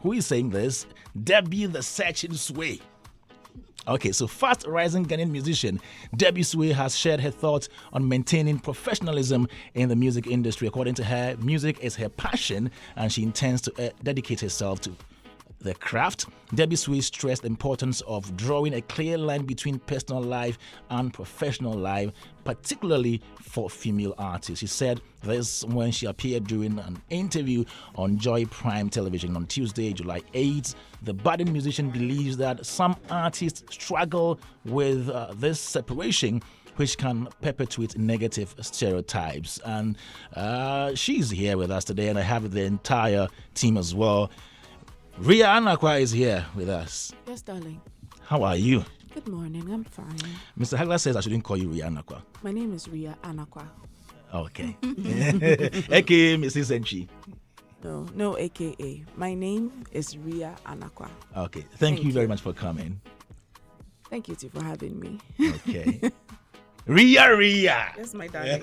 Who is saying this? Debby the Sway. Okay, so fast rising Ghanaian musician Debby Sway has shared her thoughts on maintaining professionalism in the music industry. According to her, music is her passion and she intends to dedicate herself to the craft. Debby Sway stressed the importance of drawing a clear line between personal life and professional life, particularly for female artists. She said this when she appeared during an interview on Joy Prime Television on Tuesday, July 8th. The budding musician believes that some artists struggle with this separation, which can perpetuate negative stereotypes. And she's here with us today, and I have the entire team as well. Ria Anakwa is here with us. Yes, darling. How are you? Good morning. I'm fine. Mr. Hagler says I shouldn't call you Ria Anakwa. My name is Ria Anakwa. Okay. AKA Mrs. Enchi. No, AKA. My name is Ria Anakwa. Okay. Thank you very much for coming. Thank you too for having me. Okay. Ria. Yes, my darling.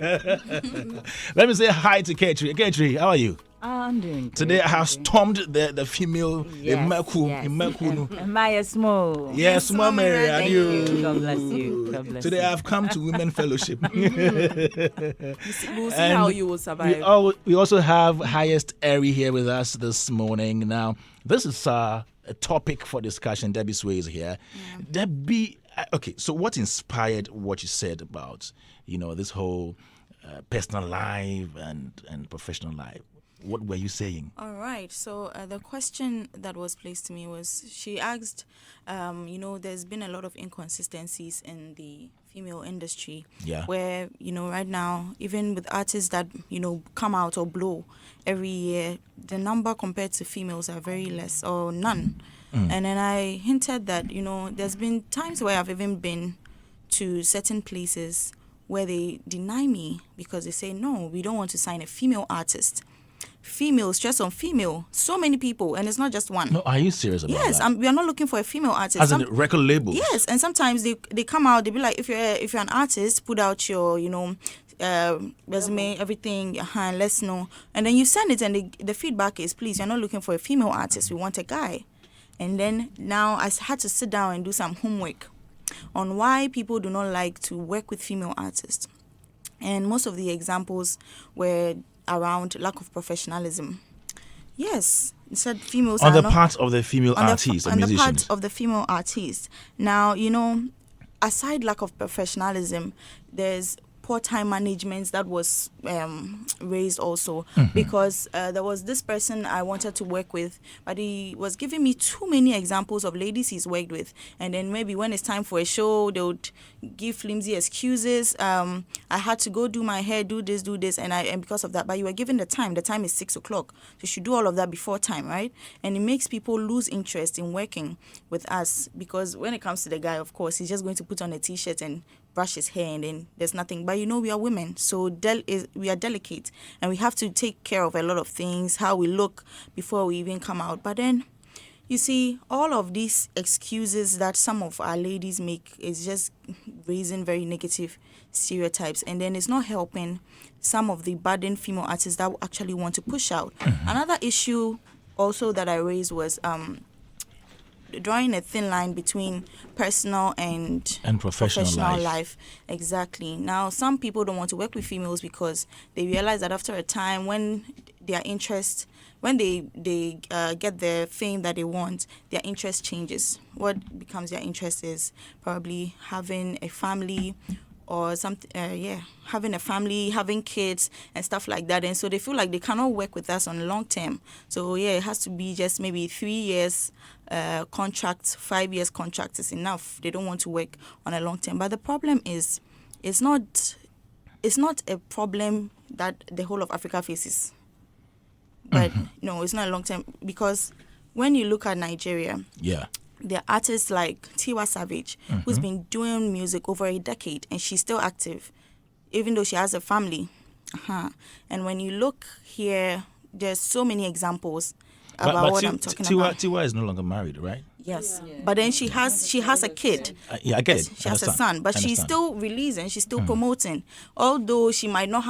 Let me say hi to Ketri. Ketri, how are you? I'm doing good. Today I have stormed the female Imaku. Maya Small. Yes, Mama. Thank you. God bless you. God bless Today you. I've come to Women Fellowship. We'll see how you will survive. We also have Highest Airy here with us this morning. Now, this is a topic for discussion. Debby Sway is here. Yeah. Debby, okay, so what inspired what you said about, this whole personal life and professional life? What were you saying? All right. So the question that was placed to me was, she asked, there's been a lot of inconsistencies in the female industry. Yeah. Where, right now, even with artists that, come out or blow every year, the number compared to females are very less or none. And then I hinted that, there's been times where I've even been to certain places where they deny me because they say, no, we don't want to sign a female artist. Female, stress on female, so many people, and it's not just one. No, are you serious about that? Yes, we are not looking for a female artist. As in record labels? Yes, and sometimes they come out, they be like, if you're an artist, put out your, resume, everything, let's know. And then you send it, and the feedback is, please, you're not looking for a female artist, we want a guy. And then now I had to sit down and do some homework on why people do not like to work with female artists. And most of the examples were around lack of professionalism. Yes, it said females on are the not, part of the female artists and musicians. On the part of the female artists. Now, aside lack of professionalism, there's poor time management that was raised also, because there was this person I wanted to work with, but he was giving me too many examples of ladies he's worked with, and then maybe when it's time for a show, they would give flimsy excuses. I had to go do my hair, do this, and because of that, but you were given the time is 6 o'clock, so you should do all of that before time, right? And it makes people lose interest in working with us, because when it comes to the guy, of course, he's just going to put on a t-shirt and brush his hair, and then there's nothing. But we are women, so we are delicate, and we have to take care of a lot of things, how we look before we even come out. But then, you see, all of these excuses that some of our ladies make is just raising very negative stereotypes, and then it's not helping some of the budding female artists that actually want to push out. Another issue also that I raised was drawing a thin line between personal and professional life. Exactly. Now, some people don't want to work with females because they realize that after a time, when they get the fame that they want, their interest changes. What becomes their interest is probably having a family or something, having a family, having kids and stuff like that. And so they feel like they cannot work with us on the long term. So it has to be just maybe 3 years contract, 5 years contract is enough. They don't want to work on a long term. But the problem is, it's not a problem that the whole of Africa faces. But no, it's not a long term, because when you look at Nigeria, there are artists like Tiwa Savage, who's been doing music over a decade, and she's still active, even though she has a family. And when you look here, there's so many examples. about what I'm talking about. Tiwa is no longer married, right? Yes, but then she has a kid. I get it. She has a son, but she's still releasing. She's still promoting. Although she might not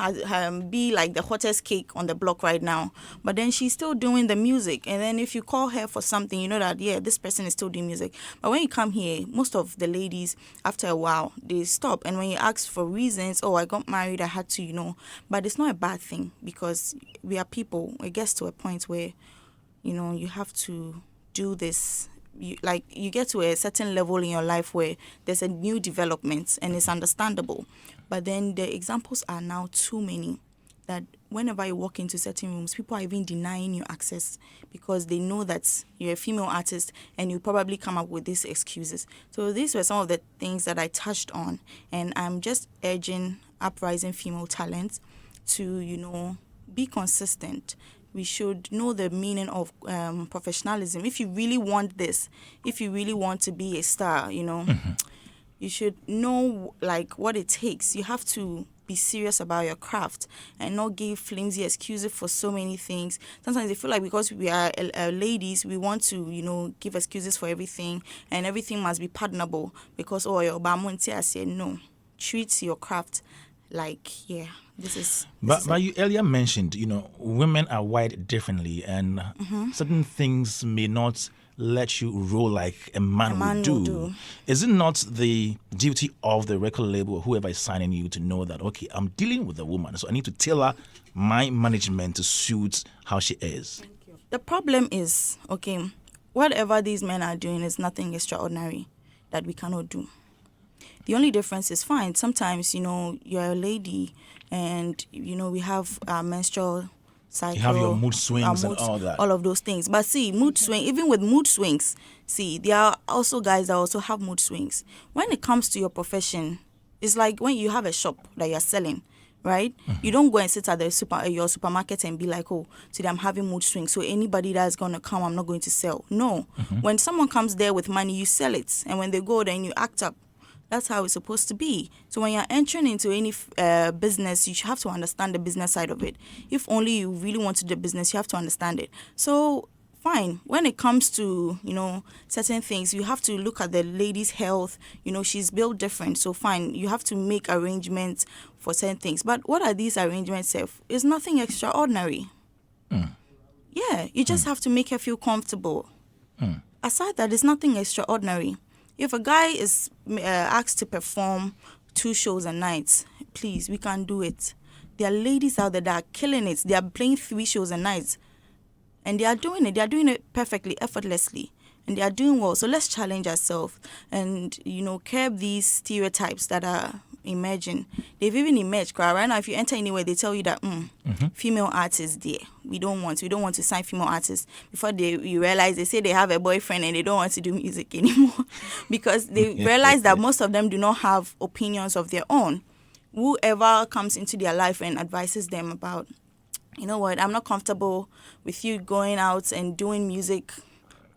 be like the hottest cake on the block right now, but then she's still doing the music. And then if you call her for something, you know that this person is still doing music. But when you come here, most of the ladies, after a while, they stop. And when you ask for reasons, I got married, I had to, But it's not a bad thing because we are people. It gets to a point where, you have to do this. You get to a certain level in your life where there's a new development and it's understandable. But then the examples are now too many that whenever you walk into certain rooms, people are even denying you access because they know that you're a female artist and you probably come up with these excuses. So these were some of the things that I touched on. And I'm just urging uprising female talent to, be consistent. We should know the meaning of professionalism. If you really want this, if you really want to be a star, you should know what it takes. You have to be serious about your craft and not give flimsy excuses for so many things. Sometimes they feel like because we are ladies, we want to, give excuses for everything and everything must be pardonable because, your bamunti, I said, no, treat your craft this is. But you earlier mentioned, women are wired differently, and certain things may not let you roll like a man would do. Is it not the duty of the record label or whoever is signing you to know that, okay, I'm dealing with a woman, so I need to tailor my management to suit how she is? The problem is, whatever these men are doing is nothing extraordinary that we cannot do. The only difference is fine. Sometimes, you're a lady and, we have our menstrual cycle. You have your mood swings and all that. All of those things. But see, even with mood swings, there are also guys that also have mood swings. When it comes to your profession, it's like when you have a shop that you're selling, right? Mm-hmm. You don't go and sit at your supermarket and be like, today I'm having mood swings, so anybody that's going to come, I'm not going to sell. No. Mm-hmm. When someone comes there with money, you sell it. And when they go there and you act up, that's how it's supposed to be. So when you're entering into any business, you have to understand the business side of it. If only you really want to do business, you have to understand it. So fine. When it comes to, certain things, you have to look at the lady's health. She's built different. So fine, you have to make arrangements for certain things. But what are these arrangements? It's nothing extraordinary. Mm. Yeah, you just have to make her feel comfortable. Mm. Aside that, it's nothing extraordinary. If a guy is asked to perform 2 shows a night, please, we can do it. There are ladies out there that are killing it. They are playing 3 shows a night. And they are doing it. They are doing it perfectly, effortlessly. And they are doing well. So let's challenge ourselves and, curb these stereotypes that are emerging. They've even emerged. Right now, if you enter anywhere, they tell you that female artists there. We don't want to sign female artists. Before you realize, they say they have a boyfriend and they don't want to do music anymore because they realize that most of them do not have opinions of their own. Whoever comes into their life and advises them about, you know what, I'm not comfortable with you going out and doing music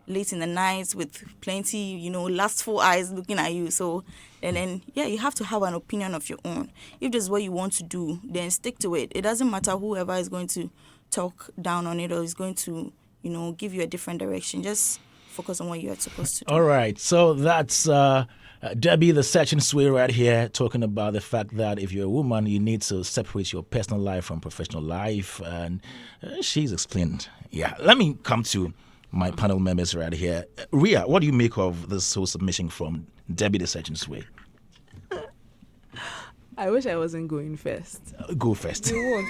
late in the night with plenty, lustful eyes looking at you. So, and then, you have to have an opinion of your own. If this is what you want to do, then stick to it. It doesn't matter whoever is going to talk down on it or is going to, give you a different direction. Just focus on what you are supposed to do. All right. So that's Debby the Sway right here talking about the fact that if you're a woman, you need to separate your personal life from professional life. And she's explained. Yeah. Let me come to my panel members right here. Ria, what do you make of this whole submission from Debby the Sway? I wish I wasn't going first. Go first. You won't.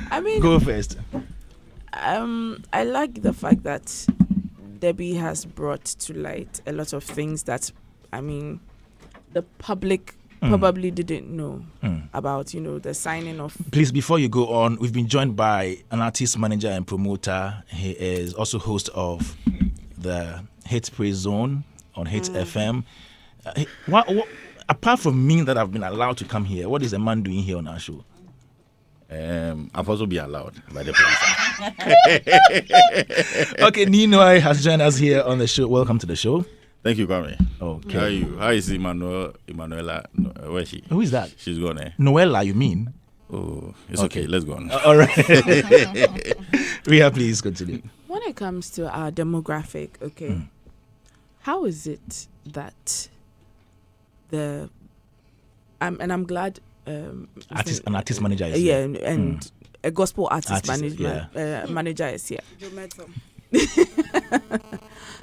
I mean, go first. I like the fact that Debby has brought to light a lot of things that, the public probably didn't know about, the signing of. Please, before you go on, we've been joined by an artist manager and promoter. He is also host of the Hitz Praise Zone on Hitz FM. What, apart from me that I've been allowed to come here, what is a man doing here on our show? I've also been allowed by the police. Okay, Ninoy has joined us here on the show. Welcome to the show. Thank you, Kwame. Okay. How are you? How is Emanuela? Where is she? Who is that? She's gone, Noella, you mean? Oh, it's okay. Let's go on. All right. Rhea, please continue. When it comes to our demographic, okay, how is it that I'm glad an artist manager is yeah, here. and a gospel artist manager is here.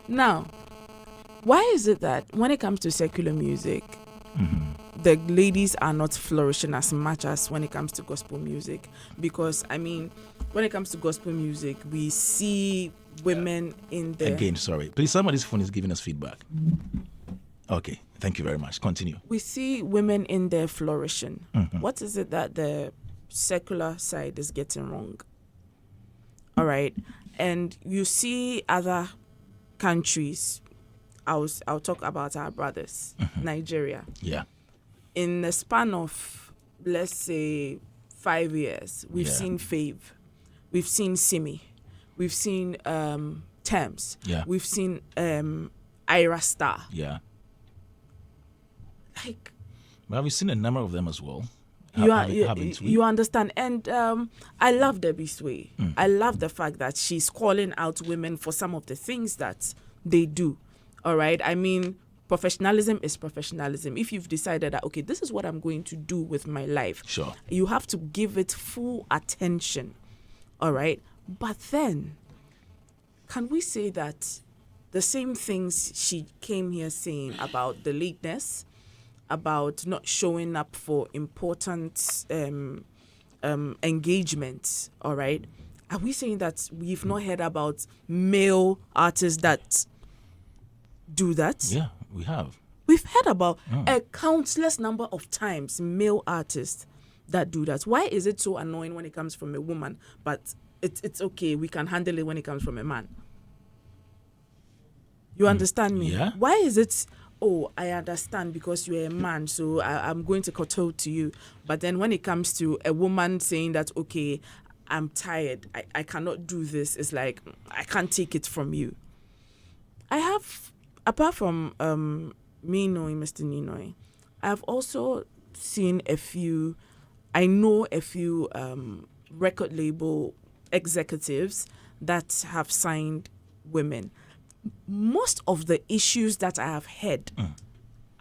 Now, why is it that when it comes to secular music, the ladies are not flourishing as much as when it comes to gospel music? Because, I mean, when it comes to gospel music, we see women in the... Again, sorry. Please, somebody's phone is giving us feedback. Okay, thank you very much. Continue. We see women in there flourishing. What is it that the secular side is getting wrong? All right. And you see other countries, I'll talk about our brothers, Nigeria. Yeah. In the span of, let's say, 5 years, we've seen Fave, we've seen Simi, we've seen Thames, we've seen Ira Star. Yeah. Like, well, we've seen a number of them as well. You understand? And I love Debby Sway. I love the fact that she's calling out women for some of the things that they do. All right? I mean, professionalism is professionalism. If you've decided that, okay, this is what I'm going to do with my life, sure, you have to give it full attention. All right? But then, can we say that the same things she came here saying about the lateness, about not showing up for important engagements, all right? Are we saying that we've not heard about male artists that do that? Yeah, we have. We've heard about a countless number of times male artists that do that. Why is it so annoying when it comes from a woman, but it's okay, we can handle it when it comes from a man? You understand me? Yeah. Why is it, oh, I understand because you're a man, so I'm going to kowtow to you. But then when it comes to a woman saying that, okay, I'm tired, I cannot do this, it's like, I can't take it from you. I have, apart from me knowing Mr. Ninoy, I've also seen I know a few record label executives that have signed women. Most of the issues that I have heard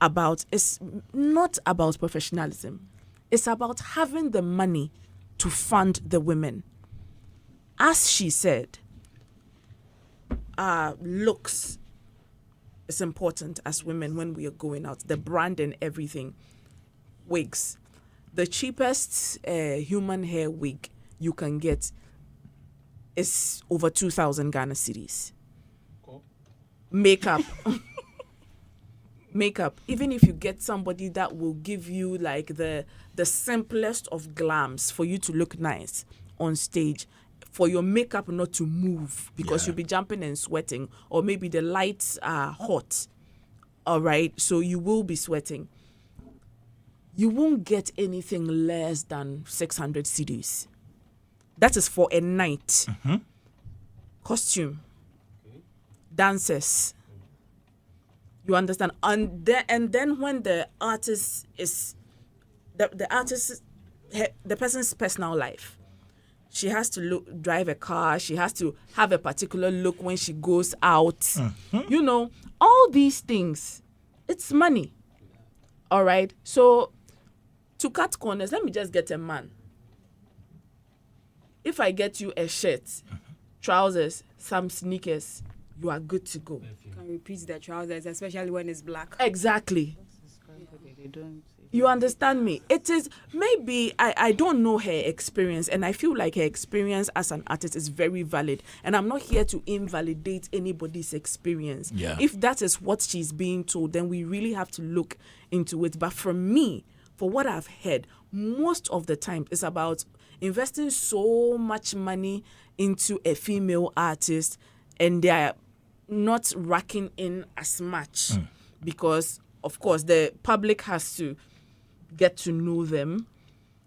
about is not about professionalism. It's about having the money to fund the women. As she said, looks is important as women when we are going out. The brand and everything. Wigs. The cheapest human hair wig you can get is over 2,000 Ghana cedis. Makeup. Even if you get somebody that will give you like the simplest of glams for you to look nice on stage, for your makeup not to move because you'll be jumping and sweating, or maybe the lights are hot, all right, so you will be sweating. You won't get anything less than 600 cedis. That is for a night. Costume. Dancers. You understand? And then when the artist is the artist, the person's personal life, she has to drive a car, she has to have a particular look when she goes out. You know, all these things, it's money. All right? So to cut corners, let me just get a man. If I get you a shirt, trousers, some sneakers, you are good to go. You can repeat the trousers, especially when it's black. Exactly. You understand me? It is, maybe, I don't know her experience, and I feel like her experience as an artist is very valid. And I'm not here to invalidate anybody's experience. Yeah. If that is what she's being told, then we really have to look into it. But for me, for what I've heard, most of the time it's about investing so much money into a female artist, and they are not racking in as much because, of course, the public has to get to know them.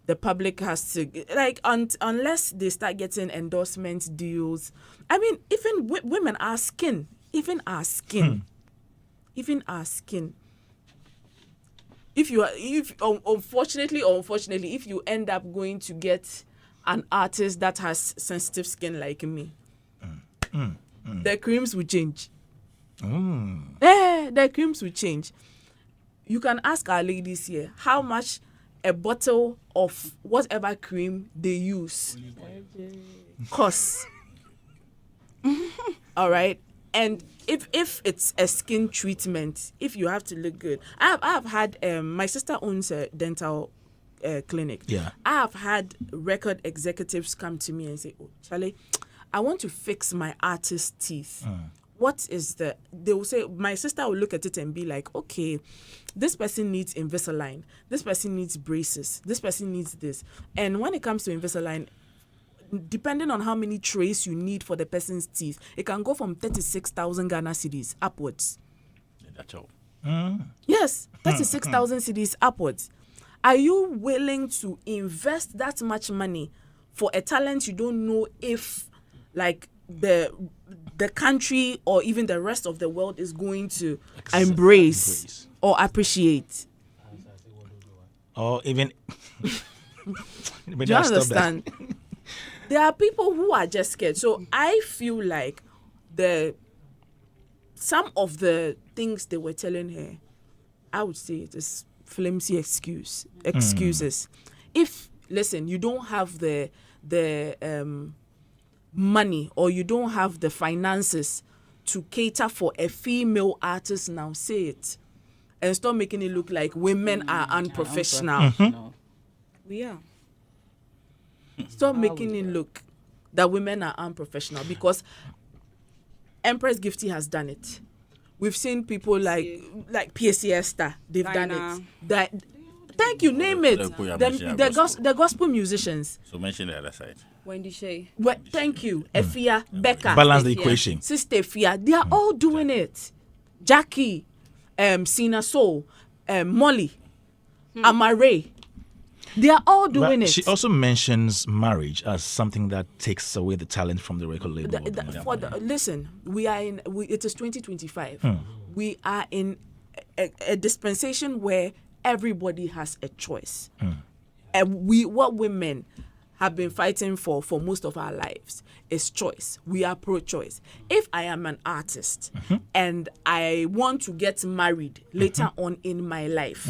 The public has to, like, unless they start getting endorsement deals. I mean, even women, our skin, even our skin. unfortunately or unfortunately, if you end up going to get an artist that has sensitive skin like me, the creams will change. The creams will change. You can ask our ladies here how much a bottle of whatever cream they use costs. All right. And if it's a skin treatment, if you have to look good, I have had my sister owns a dental clinic. Yeah. I have had record executives come to me and say, "Oh, Charlie, I want to fix my artist's teeth." What is they will say, my sister will look at it and be like, okay, this person needs Invisalign, this person needs braces, this person needs this. And when it comes to Invisalign, depending on how many trays you need for the person's teeth, it can go from 36,000 Ghana cedis upwards. That's all. Yes, 36,000 cedis upwards. Are you willing to invest that much money for a talent you don't know if, like, the country or even the rest of the world is going to embrace or appreciate? Or even... Do you understand? There are people who are just scared. So I feel like some of the things they were telling her, I would say it is flimsy excuses. If, listen, you don't have the money or you don't have the finances to cater for a female artist, now say it and stop making it look like women are unprofessional. We are. Stop making it look that women are unprofessional, because Empress Gifty has done it. We've seen people like PSC Esther, they've done it. Thank you, name it. The gospel musicians. So mention the other side. Wendy Shay. Well, thank you. Efia, Becca. Balance the equation. Sister Efia, they are all doing it. Jackie, Sina Soul, Moliy, Amare. They are all doing it. She also mentions marriage as something that takes away the talent from the record label. Listen, it is 2025. We are in a dispensation where everybody has a choice. And what women have been fighting for most of our lives is choice. We are pro-choice. If I am an artist and I want to get married later on in my life,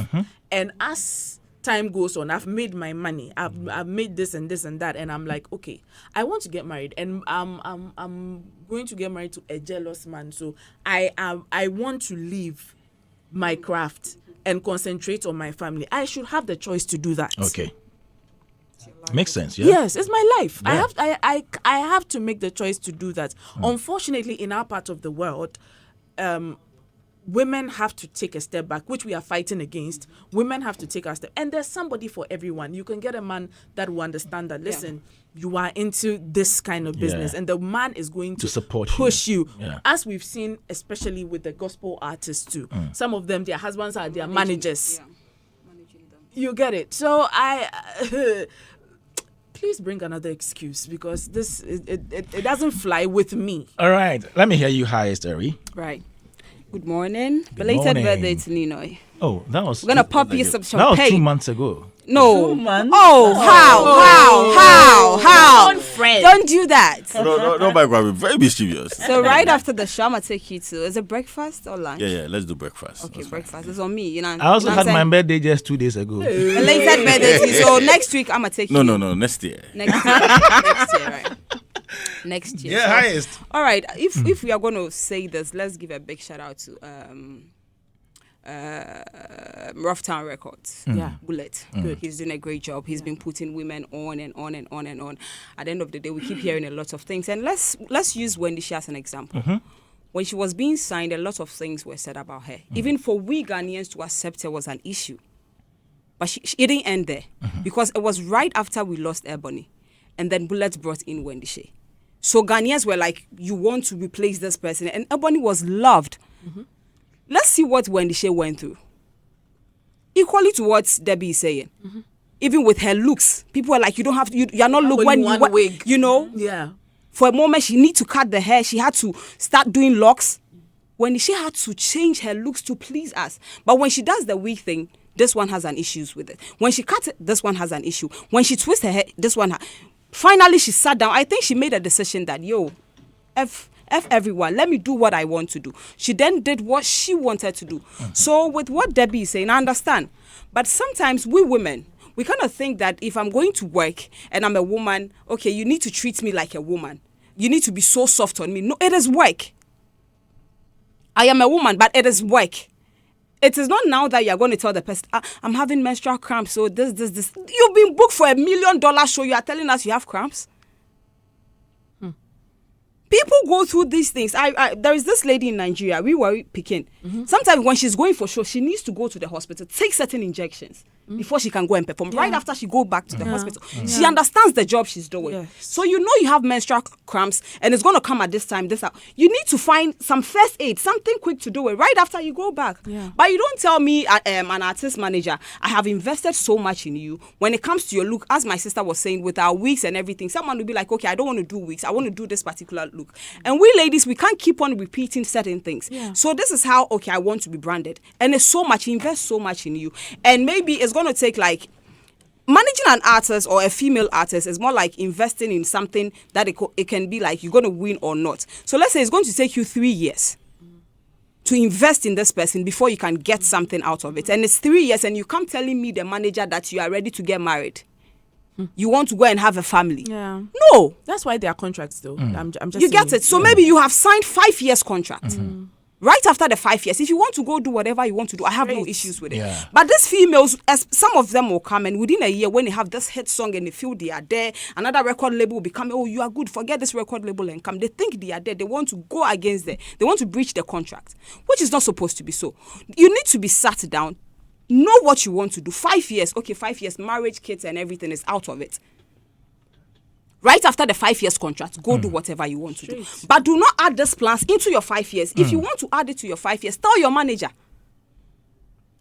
and as time goes on, I've made my money, I've made this and this and that, and I'm like, okay, I want to get married, and I'm going to get married to a jealous man, so I want to leave my craft and concentrate on my family. I should have the choice to do that. Okay. Makes sense, yeah? Yes, it's my life. Yeah. I have to make the choice to do that. Unfortunately, in our part of the world, women have to take a step back, which we are fighting against. Women have to take a step. And there's somebody for everyone. You can get a man that will understand that, listen, you are into this kind of business. And the man is going to support push you. Yeah. As we've seen, especially with the gospel artists too. Some of them, their husbands are their managers. Managing them. You get it. So please bring another excuse, because this it doesn't fly with me. All right. Let me hear you highest, Eri. Right. Good morning. Good Belated morning. birthday to Ninoy. Oh, that was... We're going to pop you some That was 2 champagne. months ago. No. 2 months? Oh, how? Friend. Don't do that. No, my God, we're very mischievous. So right after the show, I'm going to take you to, is it breakfast or lunch? Yeah, let's do breakfast. Okay, That's breakfast. It's on me, you know. I also you know had what my I'm birthday just 2 days ago. saying? Belated birthday to you. So next week, I'm going to take saying. you. No, next year. Next year. Next year, right. Next year. Yeah, So- highest. All right. If we are going to say this, let's give a big shout out to Rough Town Records. Yeah. Bullet. Good. He's doing a great job. He's been putting women on and on and on and on. At the end of the day, we keep hearing a lot of things. And let's use Wendy Shea as an example. When she was being signed, a lot of things were said about her. Even for we Ghanaians to accept her was an issue. But she didn't end there, because it was right after we lost Ebony, and then Bullet brought in Wendy Shea. So Ghanaians were like, you want to replace this person, and Ebony was loved. Let's see what Wendy Shea went through. Equally to what Debby is saying. Even with her looks, people are like, you don't have to, you're not look when you wig. you know. Yeah. For a moment, she need to cut the hair. She had to start doing locks. Wendy Shea had to change her looks to please us. But when she does the wig thing, this one has an issue with it. When she cut it, this one has an issue. When she twists her hair, this one. Finally, she sat down. I think she made a decision that, F everyone, let me do what I want to do. She then did what she wanted to do. So with what Debbie is saying, I understand. But sometimes we women, we kind of think that if I'm going to work and I'm a woman, okay, you need to treat me like a woman. You need to be so soft on me. No, it is work. I am a woman, but it is work. It is not now that you're going to tell the person, I'm having menstrual cramps, so this. You've been booked for $1 million show. You are telling us you have cramps? People go through these things. There is this lady in Nigeria, we were picking. Sometimes when she's going for show, she needs to go to the hospital, take certain injections before she can go and perform. Right after she go back to the hospital. She understands the job she's doing. Yes. So you know you have menstrual cramps and it's going to come at this time, this hour. You need to find some first aid, something quick to do it right after you go back. Yeah. But you don't tell me, an artist manager, I have invested so much in you. When it comes to your look, as my sister was saying, with our wigs and everything, someone will be like, okay, I don't want to do wigs. I want to do this particular look. And we ladies, we can't keep on repeating certain things. Yeah. So this is how, okay, I want to be branded. And it's so much, invest so much in you. And maybe it's going to take like, managing an artist or a female artist is more like investing in something that it can be like you're going to win or not. So let's say it's going to take you 3 years to invest in this person before you can get something out of it. And it's 3 years and you come telling me, the manager, that you are ready to get married. You want to go and have a family. Yeah. No. That's why there are contracts, though. I'm just You get saying. it. So maybe you have signed 5 years contract. Right after the 5 years, if you want to go do whatever you want to do, I have no Great. issues with it. Yeah. But these females, as some of them will come, and within a year, when they have this hit song and they feel they are there, another record label will be coming, oh, you are good, forget this record label and come. They think they are there. They want to go against them. They want to breach the contract, which is not supposed to be so. You need to be sat down, know what you want to do. 5 years, okay, 5 years, marriage, kids, and everything is out of it. Right after the 5 years contract, go do whatever you want to do. But do not add these plans into your 5 years. If you want to add it to your 5 years, tell your manager.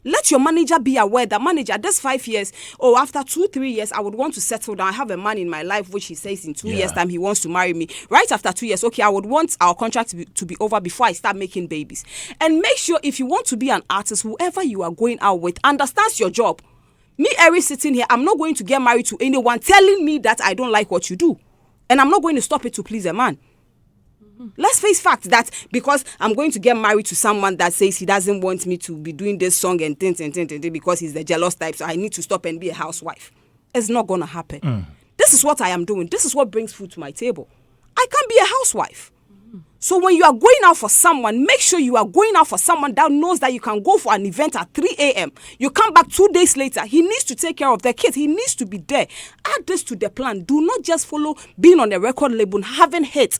Let your manager be aware that, manager, this 5 years, after 2-3 years, I would want to settle down. I have a man in my life, which he says in 2 years' time he wants to marry me. Right after 2 years, okay, I would want our contract to be over before I start making babies. And make sure if you want to be an artist, whoever you are going out with understands your job. Me, Eri, sitting here, I'm not going to get married to anyone telling me that I don't like what you do. And I'm not going to stop it to please a man. Let's face fact that because I'm going to get married to someone that says he doesn't want me to be doing this song and things because he's the jealous type, so I need to stop and be a housewife. It's not going to happen. This is what I am doing. This is what brings food to my table. I can't be a housewife. So when you are going out for someone, make sure you are going out for someone that knows that you can go for an event at 3 a.m. You come back 2 days later. He needs to take care of the kids. He needs to be there. Add this to the plan. Do not just follow being on the record label, having hits.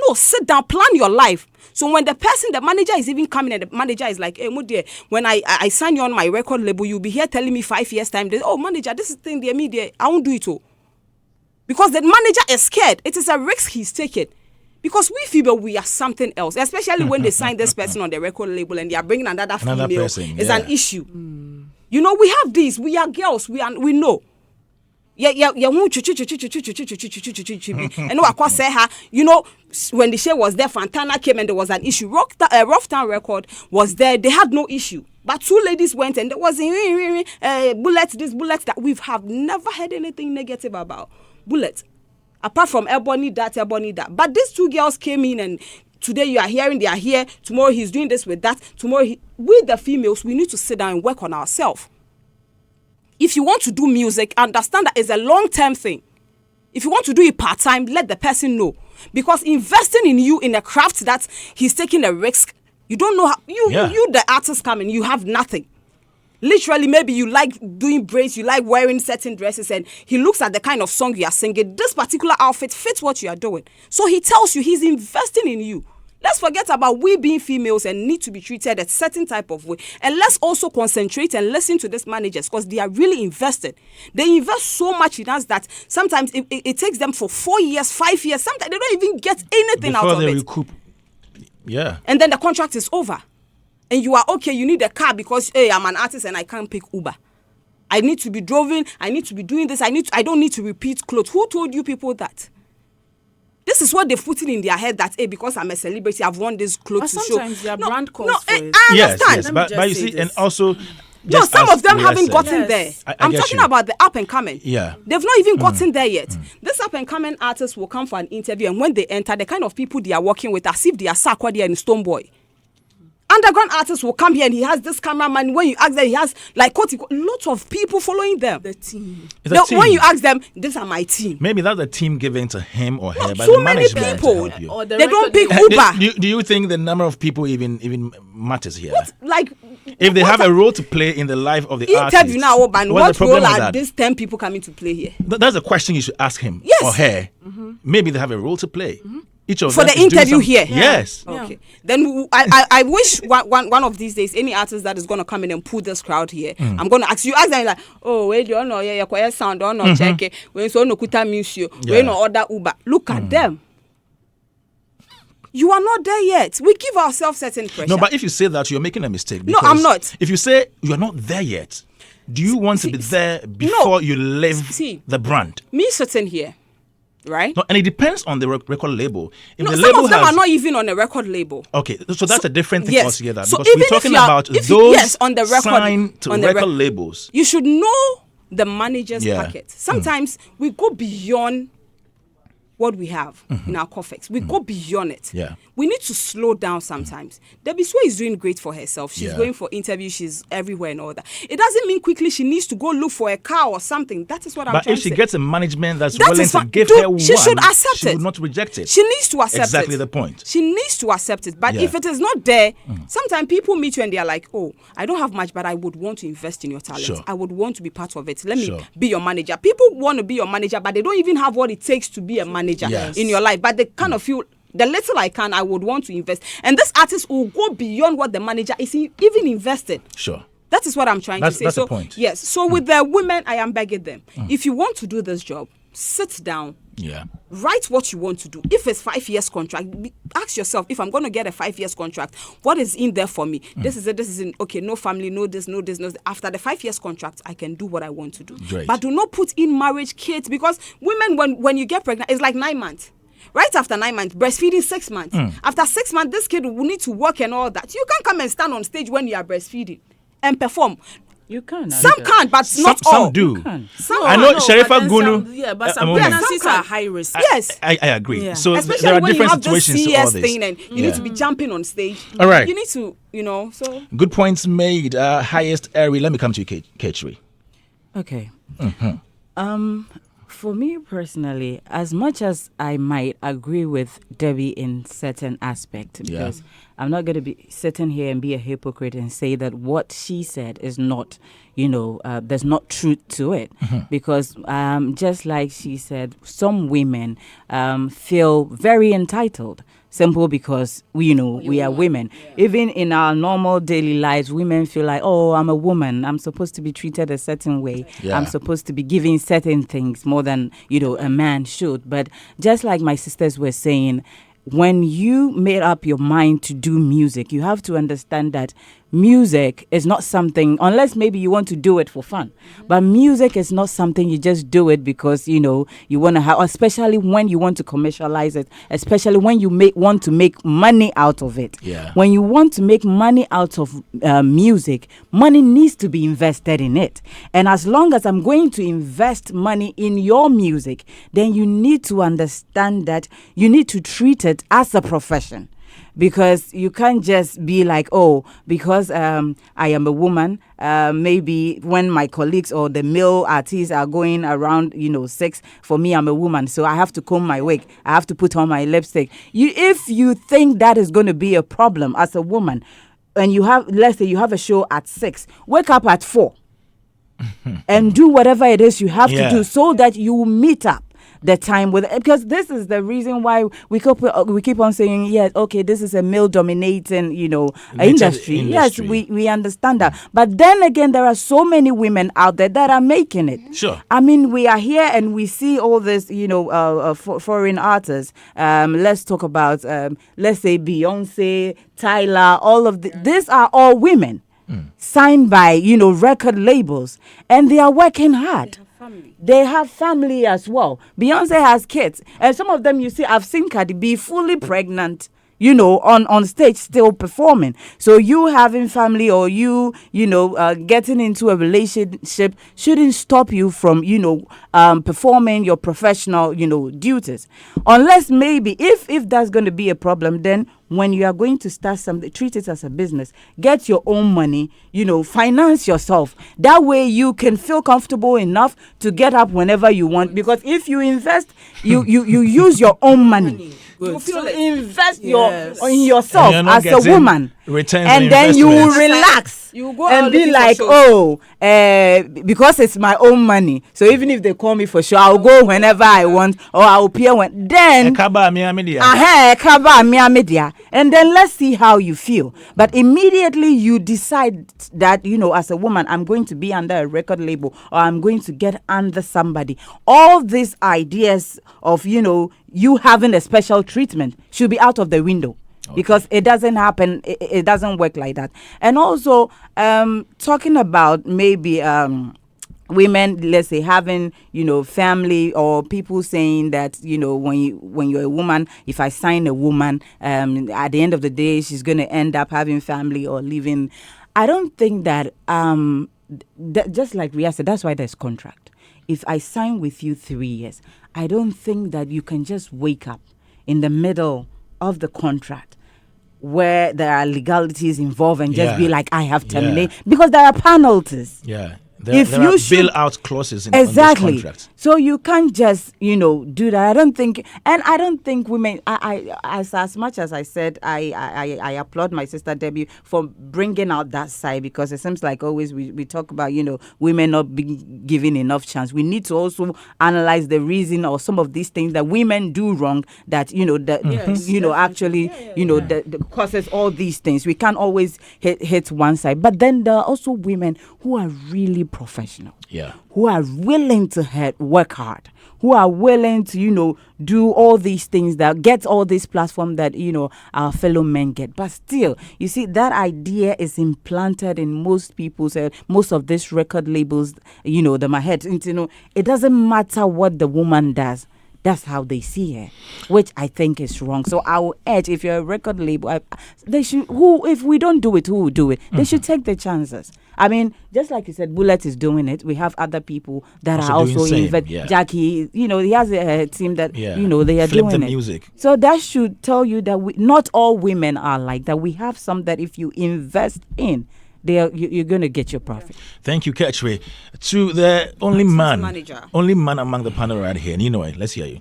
No, sit down, plan your life. So when the manager is even coming and the manager is like, hey, Modier, when I sign you on my record label, you'll be here telling me 5 years time. Manager, this is the thing, I won't do it all. Because the manager is scared. It is a risk he's taking. Because we female, we are something else, especially when they sign this person on the record label and they are bringing another female. Person, it's an issue. You know, we have these. We are girls. We know. And you know, when the show was there, Fantana came and there was an issue. Rough Town Record was there. They had no issue. But 2 ladies went and there was bullets, this, bullets that. We have never heard anything negative about bullets. Apart from Ebony that. But these 2 girls came in and today you are hearing they are here. Tomorrow he's doing this with that. We the females, we need to sit down and work on ourselves. If you want to do music, understand that it's a long-term thing. If you want to do it part-time, let the person know. Because investing in you in a craft that he's taking a risk, you don't know how, you the artist come and you have nothing. Literally, maybe you like doing braids, you like wearing certain dresses, and he looks at the kind of song you are singing. This particular outfit fits what you are doing. So he tells you he's investing in you. Let's forget about we being females and need to be treated a certain type of way. And let's also concentrate and listen to these managers because they are really invested. They invest so much in us that sometimes it takes them for 4 years, 5 years. Sometimes they don't even get anything before out of they it. Recoup. Yeah. And then the contract is over. And you are okay, you need a car because, hey, I'm an artist and I can't pick Uber. I need to be driving, I need to be doing this, I don't need to repeat clothes. Who told you people that? This is what they're putting in their head that, hey, because I'm a celebrity, I've worn this clothes to show. Sometimes their brand calls for it. I understand. Yes. But you see, and also, No, Just some as of them Leah haven't said. gotten there. Yes. I I'm get talking you. about the up and coming. Yeah. They've not even gotten there yet. This up and coming artists will come for an interview, and when they enter, the kind of people they are working with, as if they are Sarkodie and Stonebwoy. Underground artists will come here and he has this cameraman. When you ask them, he has like lots of people following them. The team. It's a team. When you ask them, these are my team. Maybe that's the team given to him or her, but so the many management people. to help you. Or the They don't record pick label. Uber. Do you think the number of people even matters here? Like If they have a role to play in the life of the artist, interview now, man, what's the what role problem with are that? these 10 people coming to play here? That's a question you should ask him Yes. or her. Maybe they have a role to play. Each of For them the is doing interview here? Yes. Okay. Then I wish one of these days any artist that is going to come in and pull this crowd here, I'm going to ask them like, oh, wait, you know, yeah, quiet sound, don't know, check it. When so no kuta musio, when no order Uber. Look at them. You are not there yet. We give ourselves certain pressure. No, but if you say that, you're making a mistake. No, I'm because not. If you say you're not there yet, do you want to be there before you live the brand? Me sitting here, right? No, and it depends on the record label. If No, the some label of them has, are not even on a record label. Okay, so that's a different thing yes. altogether. So Because we're even if talking you are- about if those you- yes, on the record- signed to on the record rec- labels. You should know the manager's Yeah. packet. Sometimes we go beyond what we have in our coffers. We go beyond it. Yeah. We need to slow down sometimes. Debby Sway is doing great for herself. She's Yeah. going for interviews. She's everywhere and all that. It doesn't mean quickly she needs to go look for a car or something. That is what I'm But trying if to she say. gets a management that's That willing is to fine. give Dude, her one, she should accept she it. would not reject it. She needs to accept Exactly it. the point. She needs to accept it. But Yeah. if it is not there, sometimes people meet you and they are like, oh, I don't have much, but I would want to invest in your talent. Sure. I would want to be part of it. Let Sure. me be your manager. People want to be your manager, but they don't even have what it takes to be a manager Yes. in your life. But they kind of feel the little I can, I would want to invest. And this artist will go beyond what the manager is even invested. Sure. That is what I'm trying That's- to say. that's So the point. yes. So with the women, I am begging them. If you want to do this job, sit down. Yeah. Write what you want to do. If it's 5 years contract, ask yourself, if I'm going to get a 5 years contract, what is in there for me? This is it. This is in, okay, no family, no this, no this, no this. After the 5 years contract, I can do what I want to do. Great. But do not put in marriage, kids, because women, when you get pregnant, it's like 9 months. Right after 9 months, breastfeeding 6 months. After 6 months, this kid will need to work and all that. You can't come and stand on stage when you are breastfeeding and perform. You can. Some can't, but not all. Some do. Can. Some I can't. know but Sharifa then Gunu. some- Yeah, but some woman. pregnancies Some are can't. high risk. Yes. I agree. Yeah. So Especially there are when you different have this situations to CS all this. thing and you need to be jumping on stage. All right. You need to, so. Good points made. Highest Ari. Let me come to you, Ketri. Okay. For me personally, as much as I might agree with Debbie in certain aspect, because I'm not going to be sitting here and be a hypocrite and say that what she said is not, there's not truth to it. Because just like she said, some women feel very entitled. Simple because we are women. Even in our normal daily lives, women feel like, oh, I'm a woman. I'm supposed to be treated a certain way. Yeah. I'm supposed to be given certain things more than, a man should. But just like my sisters were saying, when you made up your mind to do music, you have to understand that music is not something, unless maybe you want to do it for fun. But music is not something you just do it because, you want to have, especially when you want to commercialize it, especially when you want to make money out of it. Yeah. When you want to make money out of music, money needs to be invested in it. And as long as I'm going to invest money in your music, then you need to understand that you need to treat it as a profession. Because you can't just be like, oh, because I am a woman, maybe when my colleagues or the male artists are going around, 6, for me, I'm a woman, so I have to comb my wig, I have to put on my lipstick. If you think that is going to be a problem as a woman, and let's say you have a show at 6, wake up at 4 and do whatever it is you have to do so that you meet up the time with, because this is the reason why we keep on saying, yes, okay, this is a male dominating industry. Yes, we understand that, but then again, there are so many women out there that are making it. Sure. I mean, we are here and we see all this foreign artists. Let's talk about let's say Beyonce, Tyler, all of these are all women signed by record labels, and they are working hard. They have family as well. Beyonce has kids. And some of them, I've seen Cardi B fully pregnant, on stage still performing. So you having family or getting into a relationship shouldn't stop you from, performing your professional, duties. Unless maybe if that's going to be a problem, then when you are going to start something, treat it as a business. Get your own money, finance yourself. That way you can feel comfortable enough to get up whenever you want. Because if you invest, you use your own money. You feel invest in yourself as a woman, and then you will relax and be like, because it's my own money. So even if they call me for sure, I'll go whenever I want, or I'll appear when. Then and then let's see how you feel. But immediately you decide that as a woman, I'm going to be under a record label, or I'm going to get under somebody. All these ideas of you having a special treatment should be out of the window. Okay. Because it doesn't happen. It doesn't work like that. And also, talking about maybe women, let's say, having family, or people saying that when you're a woman, if I sign a woman, at the end of the day she's going to end up having family or living. I don't think that. Just like Ria said, that's why there's contract. If I sign with you 3 years, I don't think that you can just wake up in the middle of the contract where there are legalities involved and just be like, I have terminated, because there are penalties. Yeah. There are bailout clauses in this contract. So you can't just, do that. I don't think women, I as much as I said, I applaud my sister Debbie for bringing out that side, because it seems like always we talk about, women not being given enough chance. We need to also analyze the reason or some of these things that women do wrong that, that causes all these things. We can't always hit one side. But then there are also women who are really professional, who are willing to work hard, who are willing to do all these things, that get all this platform that our fellow men get. But still, you see, that idea is implanted in most people's most of these record labels, my head, it doesn't matter what the woman does. That's how they see her, which I think is wrong. So I will urge, if you're a record label, they should. If we don't do it, who will do it? They should take the chances. I mean, just like you said, Bullet is doing it. We have other people that are also Jackie, he has a team that they are doing the music. So that should tell you that not all women are like that. We have some that if you invest in, you're going to get your profit. Thank you, Ketchway. To the only man among the panel right here. Let's hear you.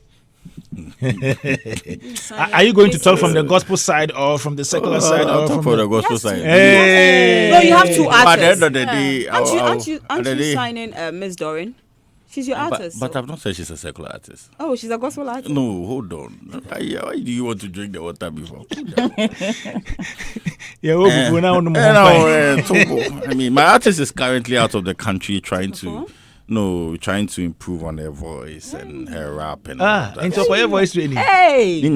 Are you going to talk from the gospel side or from the secular side? I'll talk from the gospel side. Hey. No, you have two artists. At the end of the day, aren't you signing Miss Dorin? She's your artist. But I've not said she's a secular artist. Oh, she's a gospel artist? No, hold on. Why do you want to drink the water before? I mean, my artist is currently out of the country trying to improve on her voice and her rap and all that. And so for your voice training. Hey! It's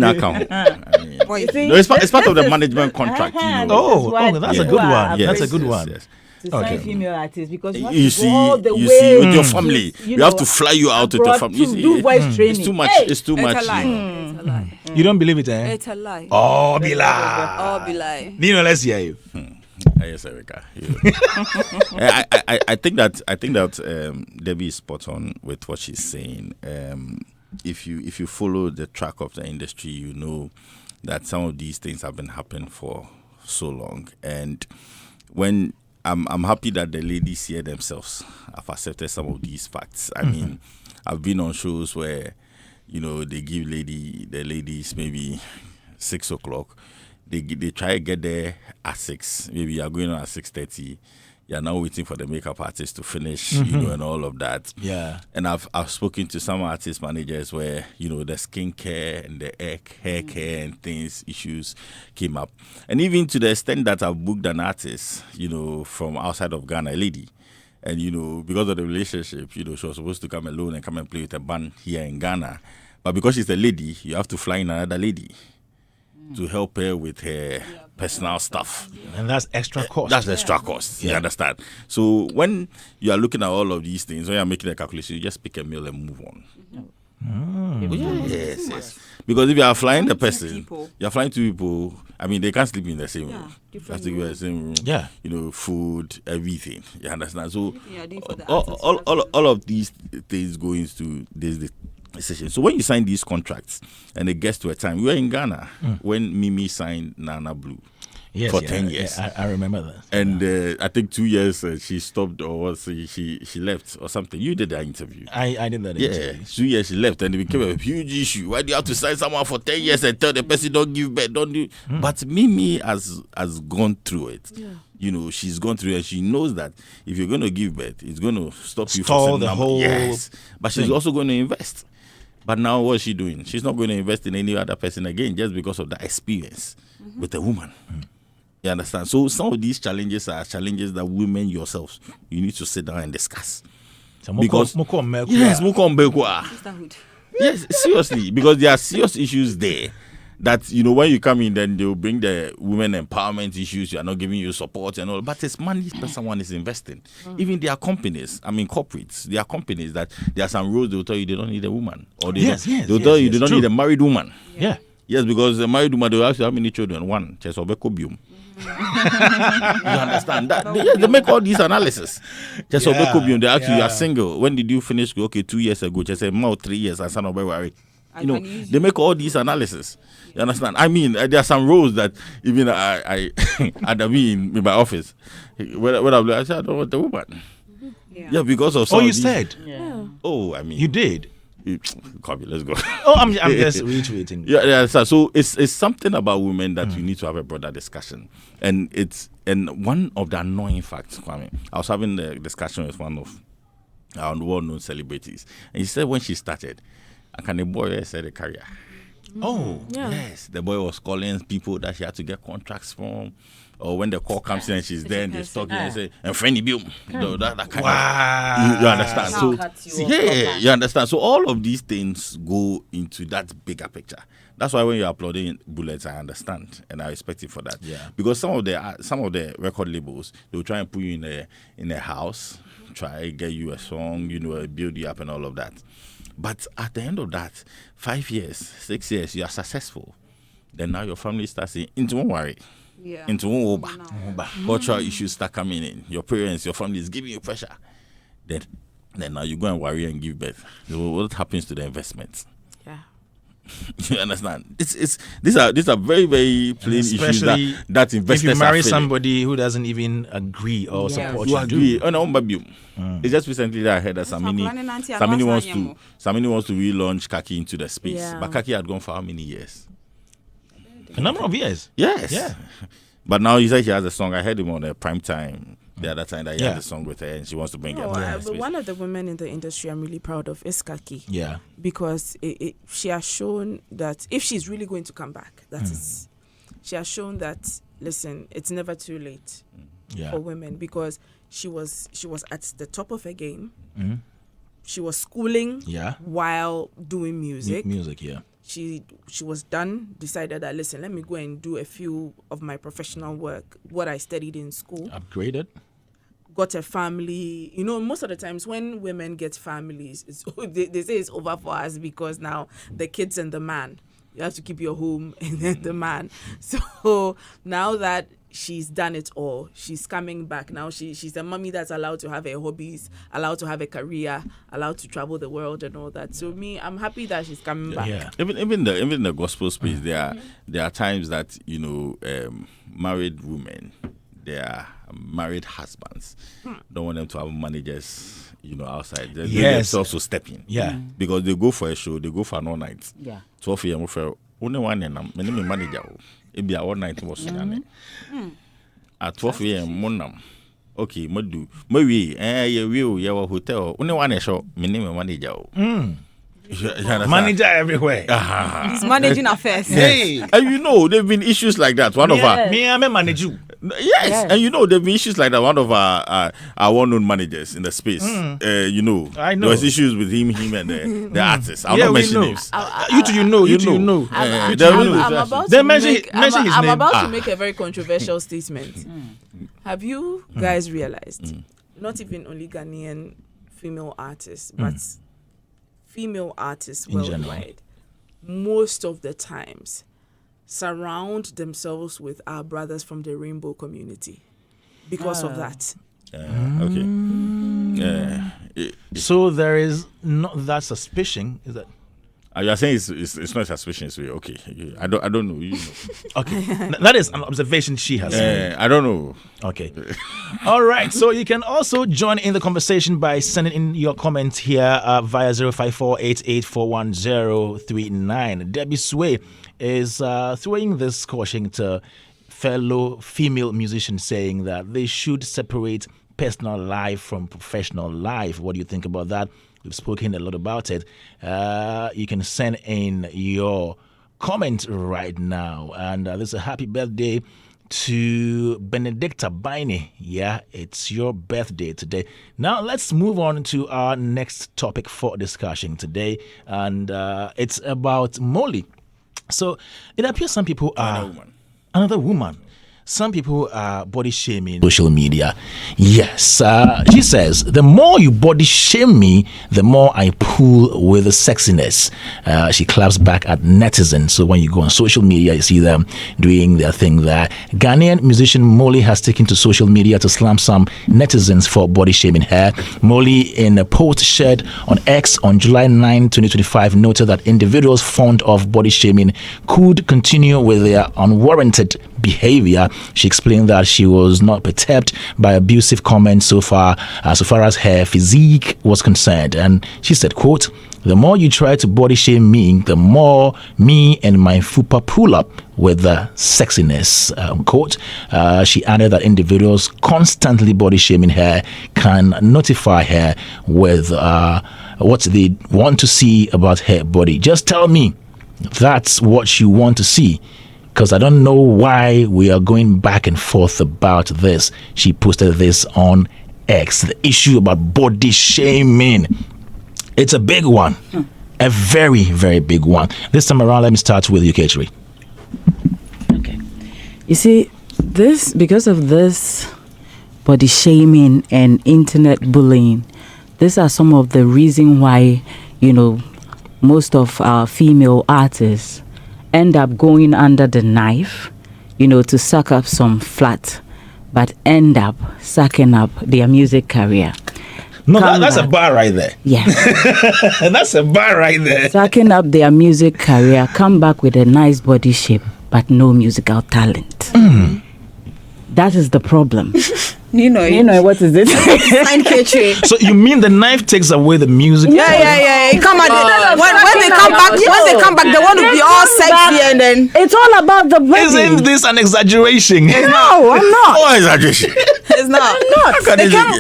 part of the management contract. That's a good one. Yes, That's a good one. Yes. To sign female artists, because you have you to go all the way with your family. You have to fly you out with your family. To do voice training. It's too much. It's too much. It's a lie. You don't believe it, eh? It's a lie. Oh, be lie. Nino, let's hear you. Yes, Erica. I think that Debbie is spot on with what she's saying. If you follow the track of the industry, you know that some of these things have been happening for so long. And when I'm happy that the ladies here themselves have accepted some of these facts. I mean, I've been on shows where, they give the ladies maybe 6 o'clock. They try to get there at 6. Maybe you're going on at 6:30. You're now waiting for the makeup artist to finish, and all of that. Yeah. And I've spoken to some artist managers where, the skincare and the hair care and things, issues came up. And even to the extent that I've booked an artist, from outside of Ghana, a lady. And, because of the relationship, she was supposed to come alone and come and play with a band here in Ghana. But because she's a lady, you have to fly in another lady to help her with her personal stuff. And that's extra cost. That's extra cost. You understand? So when you are looking at all of these things, when you're making a calculation, you just pick a meal and move on. Yes. Because if you are flying the person, people. you are flying 2 people. I mean, they can't sleep in the same Yeah, room. You different have to go in the same room. Yeah. You know, food, everything. You understand? So Yeah, doing for the all of these things go into this decision. So when you sign these contracts, and it gets to a time, we were in Ghana when Mimi signed Nana Blue. Yes, For yeah, 10 yeah, years. I remember that. And I think 2 years she stopped, or was she left or something. You did that interview. I did that. Yeah, interview. 2 years she left, and it became a huge issue. Why do you have to sign someone for 10 years and tell the person don't give birth, don't do? But Mimi has gone through it. Yeah. You know, she's gone through it, and she knows that if you're going to give birth, it's going to stop you Stall from the whole but she's thing. also going to invest. But now what's she doing? She's not going to invest in any other person again just because of that experience with a woman. You understand? So some of these challenges are challenges that women yourselves, you need to sit down and discuss. So Because- Yes, sisterhood. yes, seriously, because there are serious issues there that, you know, when you come in, then they'll bring the women empowerment issues. You are not giving you support and all, but it's money that someone is investing. Even there are companies, I mean corporates, there are companies that there are some rules they'll tell you they don't need a woman, or they'll tell you they don't need a married woman. Yeah. Yes, because the married woman, they'll ask you how many children. One. You understand that? They make all these analysis. They ask you, you are single. When did you finish? Okay, 2 years ago. Just say, 3 years. I said, no, worry. You know, they make all these analysis. You understand? I mean, there are some roles that even I in my office. When I said, I don't want the woman. Yeah, because of some Oh, you of these- said Oh, I mean, you did. Copy, let's go. Oh, I'm just retweeting. Yeah. So it's something about women that you need to have a broader discussion, and one of the annoying facts, Kwame. I was having a discussion with one of our well-known celebrities, and he said when she started, the boy said a career. Oh, Yes, the boy was calling people that she had to get contracts from, or when the call comes in and she's there and they're talking and say, and friendly bill, that kind wow. of. You understand? So cut you off, yeah, you understand. So all of these things go into that bigger picture. That's why when you're uploading bullets, I understand and I respect you for that. Yeah. Because some of the record labels, they'll try and put you in a house, try get you a song, build you up and all of that. But at the end of that, 5 years, 6 years, you are successful. Then now your family starts saying, into one worry, Yeah. into one over. Cultural issues start coming in. Your parents, your family is giving you pressure. Then now you go and worry and give birth. So what happens to the investments? Yeah. You understand? These are very, very plain issues Especially that investors if you marry are feeling. somebody who doesn't even agree or Yes. support You you, agree? do. Oh, no, baby. It's just recently that I heard that Samini wants to relaunch Kaki into the space. Yeah. But Kaki had gone for how many years? A number of years. Yes. Yeah. But now he said he has a song. I heard him on a prime time the other time that he Yeah. has a song with her and she wants to bring her No, back. but one of the women in the industry I'm really proud of is Kaki. Yeah. Because she has shown that if she's really going to come back, she has shown that, listen, it's never too late Yeah. for women, because she was at the top of her game. Mhm. She was schooling Yeah. while doing music. Music, yeah. She was done, decided that, listen, let me go and do a few of my professional work, what I studied in school. Upgraded. Got a family. Most of the times when women get families, they say it's over for us, because now the kids and the man, you have to keep your home and then the man. So now that she's done it all, she's coming back now. She's a mommy that's allowed to have her hobbies, allowed to have a career, allowed to travel the world and all that. So I'm happy that she's coming back. Yeah. Even the gospel space, there are times that married women, their married husbands don't want them to have managers, outside. They Yes. also step in. Yeah. Because they go for a show, they go for an all night. Yeah. 12 a.m. for only one and my name is manager. It be all night was at 12 a.m. Monam. Okay, Madu. Maybe you hotel. Only one show, my name is manager. Manager everywhere. He's managing affairs. Hey. And there've been issues like that. One of our Me, I'm a manager. yes, and there've been issues like that. One of our well-known managers in the space. I there know. was issues with him and the artists. I'll not we mention know. names. You two, you know. I'm about Then to mention make, his I'm name. about to make a very controversial statement. Have you guys realized, not even only Ghanaian female artists, but female artists In general. worldwide, most of the times, surround themselves with our brothers from the rainbow community because of that. Okay. So there is not that suspicion. Is that You are saying it's not suspicious. Okay. I don't know. You know. okay? That is an observation she has. I don't know. Okay. All right. So you can also join in the conversation by sending in your comments here via 054-8841-039. Debby Sway is throwing this caution to fellow female musicians, saying that they should separate personal life from professional life. What do you think about that? We've spoken a lot about it. You can send in your comment right now. And this is a happy birthday to Benedicta Baine. Yeah, it's your birthday today. Now, let's move on to our next topic for discussion today. And it's about Moliy. So it appears some people are... Another woman. Some people are body shaming social media. Yes, she says, the more you body shame me, the more I pull with the sexiness. She claps back at netizens. So when you go on social media, you see them doing their thing there. Ghanaian musician Moliy has taken to social media to slam some netizens for body shaming her. Moliy, in a post shared on X on July 9, 2025, noted that individuals fond of body shaming could continue with their unwarranted behavior. She explained that she was not perturbed by abusive comments so far as her physique was concerned. And she said, quote, the more you try to body shame me, the more me and my fupa pull up with the sexiness, quote. She added that individuals constantly body shaming her can notify her with what they want to see about her body. Just tell me that's what you want to see, because I don't know why we are going back and forth about this. She posted this on X. The issue about body shaming. It's a big one. A very, very big one. This time around, let me start with you, Ketri. Okay. You see, because of this body shaming and internet bullying, these are some of the reasons why, most of our female artists end up going under the knife, to suck up some flat, but end up sucking up their music career. No, that's a bar right there. Yeah. That's a bar right there. Sucking up their music career, come back with a nice body shape, but no musical talent. That is the problem. What is it? So you mean the knife takes away the music? Yeah. Come on. When they come back, they want to be all sexy and then it's all about the body. Isn't this an exaggeration? No, I'm not. Oh, exaggeration. it's not. I'm not.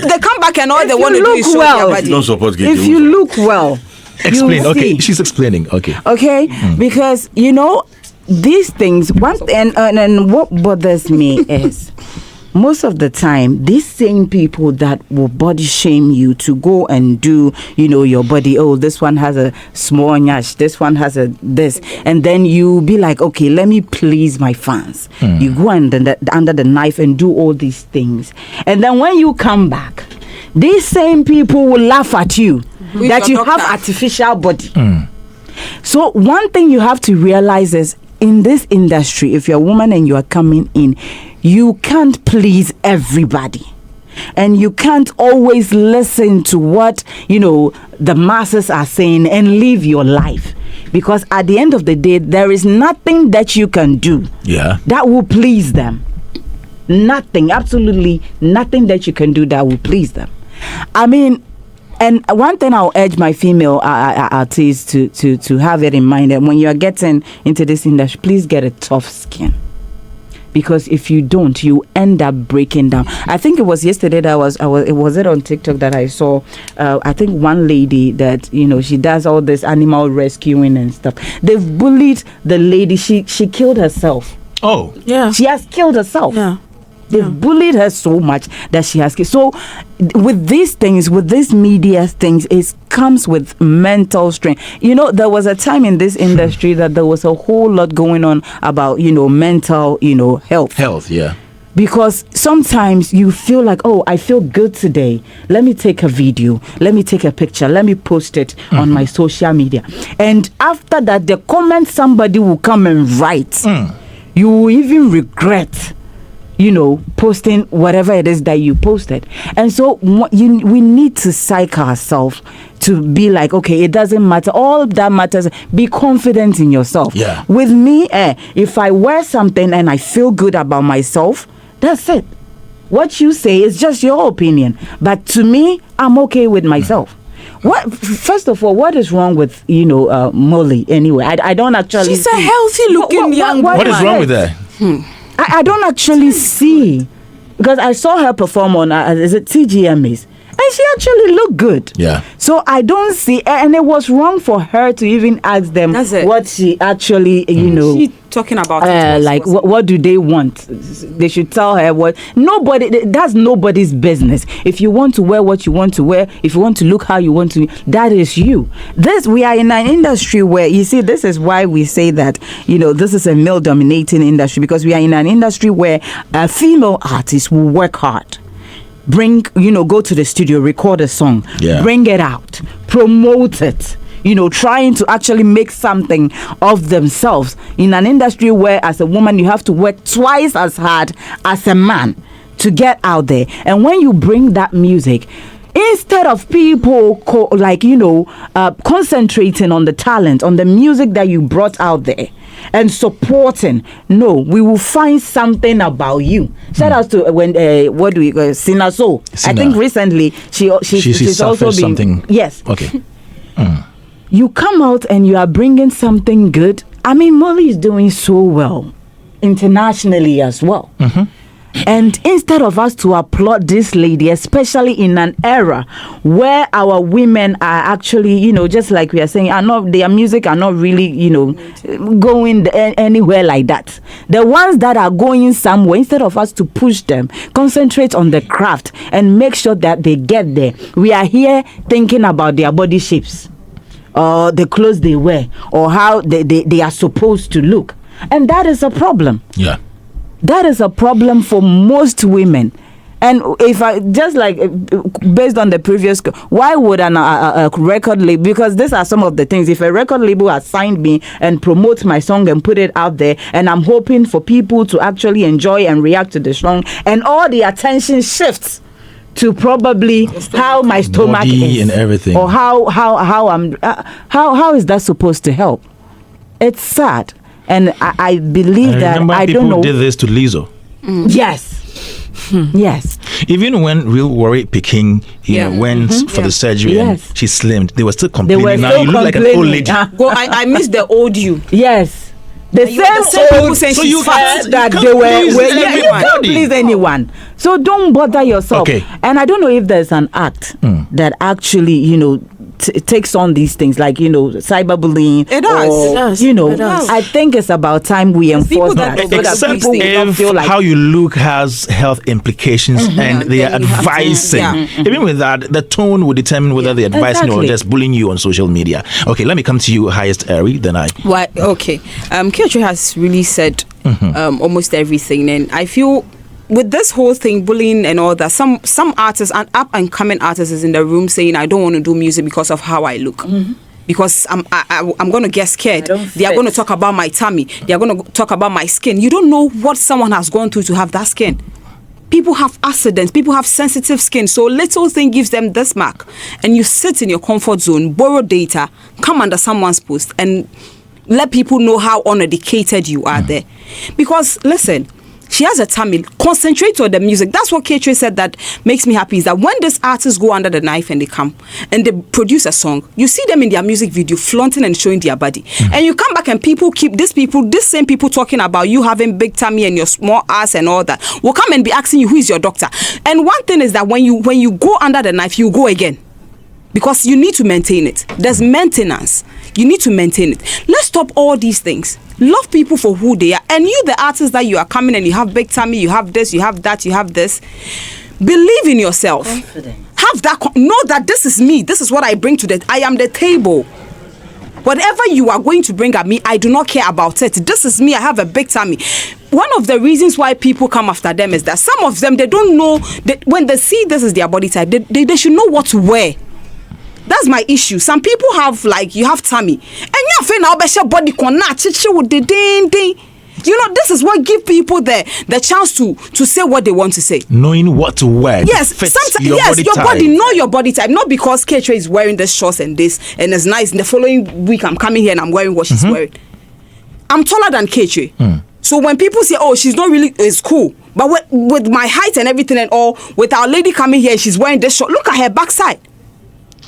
They come back and all they want to do is show their body. Don't support gay If you look well, Explain. you Okay, see. she's explaining. Okay. Because these things. And what bothers me is, most of the time, these same people that will body shame you to go and do, your body. Oh, this one has a small nyash. This one has a this, and then you be like, okay, let me please my fans. You go under the knife and do all these things, and then when you come back, these same people will laugh at you that you have artificial body. So one thing you have to realize is, in this industry, if you're a woman and you are coming in, you can't please everybody. And you can't always listen to what, the masses are saying and live your life. Because at the end of the day, there is nothing that you can do that will please them. Nothing, absolutely nothing that you can do that will please them. I mean, and one thing I'll urge my female artists to have it in mind, that when you are getting into this industry, please get a tough skin. Because if you don't, you end up breaking down. I think it was yesterday that was it on TikTok that I saw. I think one lady that she does all this animal rescuing and stuff. They've bullied the lady. She killed herself. Oh, Yeah. She has killed herself. Yeah. They've bullied her so much that she has. So, with these things, with these media things, it comes with mental strain. There was a time in this industry that there was a whole lot going on about, mental, health. health, yeah. Because sometimes you feel like, oh, I feel good today. Let me take a video. Let me take a picture. Let me post it on my social media. And after that, the comment somebody will come and write. You will even regret, posting whatever it is that you posted. And so we need to psych ourselves to be like, okay, it doesn't matter. All that matters, be confident in yourself. Yeah. With me, if I wear something and I feel good about myself, that's it. What you say is just your opinion. But to me, I'm okay with myself. First of all, what is wrong with, Moliy anyway? I don't actually She's see. a healthy looking young woman. What is wrong with that? I don't actually see. Because I saw her perform on, is it TGMAs? And she actually looked good. Yeah. So I don't see, and it was wrong for her to even ask them what she actually, She talking about what do they want? They should tell her what. That's nobody's business. If you want to wear what you want to wear, if you want to look how you want to, that is you. We are in an industry where, you see, this is why we say that, this is a male-dominating industry, because we are in an industry where female artists will work hard. Go to the studio, record a song, bring it out, promote it, trying to actually make something of themselves in an industry where, as a woman, you have to work twice as hard as a man to get out there. And when you bring that music, instead of people concentrating on the talent, on the music that you brought out there and supporting, no, we will find something about you. Shout out to Sina So. I think recently she's also been something. Yes. Okay. You come out and you are bringing something good. I mean, Moliy is doing so well internationally as well. And instead of us to applaud this lady, especially in an era where our women are actually, just like we are saying, their music are not really, going anywhere like that. The ones that are going somewhere, instead of us to push them, concentrate on the craft and make sure that they get there. We are here thinking about their body shapes, or the clothes they wear, or how they are supposed to look. And that is a problem. Yeah. That is a problem for most women. And if I just based on the previous, why would a record label? Because these are some of the things. If a record label has signed me and promotes my song and put it out there, and I'm hoping for people to actually enjoy and react to the song, and all the attention shifts to probably how my stomach is and everything, or how I'm how is that supposed to help? It's sad. And I believe that I don't know. People did this to Lizzo. Yes. Yes. Even when Real Worry Peking went for the surgery and she slimmed, they were still complaining. Now you look like an old lady. I miss the old you. Yes. The same people saying so you fat that they were. You can't please anyone. So don't bother yourself. Okay. And I don't know if there's an act that actually, takes on these things like cyberbullying. It does. It does. I think it's about time we enforce that. Except people will not if feel like how you look has health implications and they are advising. Even with that, the tone will determine whether they're advising or just bullying you on social media. Okay, let me come to you, highest Ari. Then I. Well, okay. Kyocho has really said almost everything, and I feel, with this whole thing, bullying and all that, some artists and up and coming artists is in the room saying, I don't want to do music because of how I look. Because I'm going to get scared. They are going to talk about my tummy. They are going to talk about my skin. You don't know what someone has gone through to have that skin. People have accidents. People have sensitive skin. So little thing gives them this mark. And you sit in your comfort zone, borrow data, come under someone's post, and let people know how uneducated you are there. Because, listen, she has a tummy. Concentrate on the music. That's what K3 said that makes me happy, is that when these artists go under the knife and they come and they produce a song, you see them in their music video flaunting and showing their body. And you come back and these same people talking about you having big tummy and your small ass and all that, will come and be asking you, who is your doctor? And one thing is that when you go under the knife, you go again. Because you need to maintain it. There's maintenance. You need to maintain it. Let's stop all these things. Love people for who they are. And you, the artist that you are coming and you have big tummy, you have this, you have that, you have this. Believe in yourself. Confidence. Have that. Know that this is me. This is what I bring to I am the table. Whatever you are going to bring at me, I do not care about it. This is me. I have a big tummy. one of the reasons why people come after them is that some of them, they don't know that when they see this is their body type, they should know what to wear. That's my issue. Some people have, like, you have tummy, and you have now body with the ding. You know, this is what give people the chance to say what they want to say. Knowing what to wear. Yes, sometimes your body, know your body type. Not because Ketra is wearing this shorts and this, and it's nice. And the following week, I'm coming here and I'm wearing what she's wearing. I'm taller than Ketra. So when people say, oh, she's not really, it's cool. But with my height and everything and all, with our lady coming here, she's wearing this short. Look at her backside.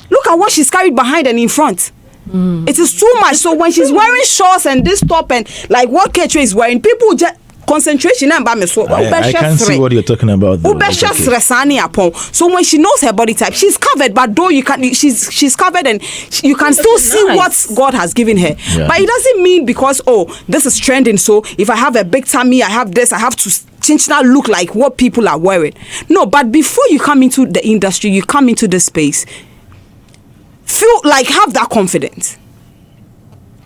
Look at what she's carried behind and in front. It is too much. So when she's wearing shorts and this top and like what Ketra is wearing, people just concentration. I can see what you're talking about. So when she knows her body type, she's covered. But though she's covered and you can still see what God has given her. Yeah. But it doesn't mean because this is trending. So if I have a big tummy, I have this, I have to change now look like what people are wearing. No, but before you come into the industry, you come into the space. Feel like have that confidence.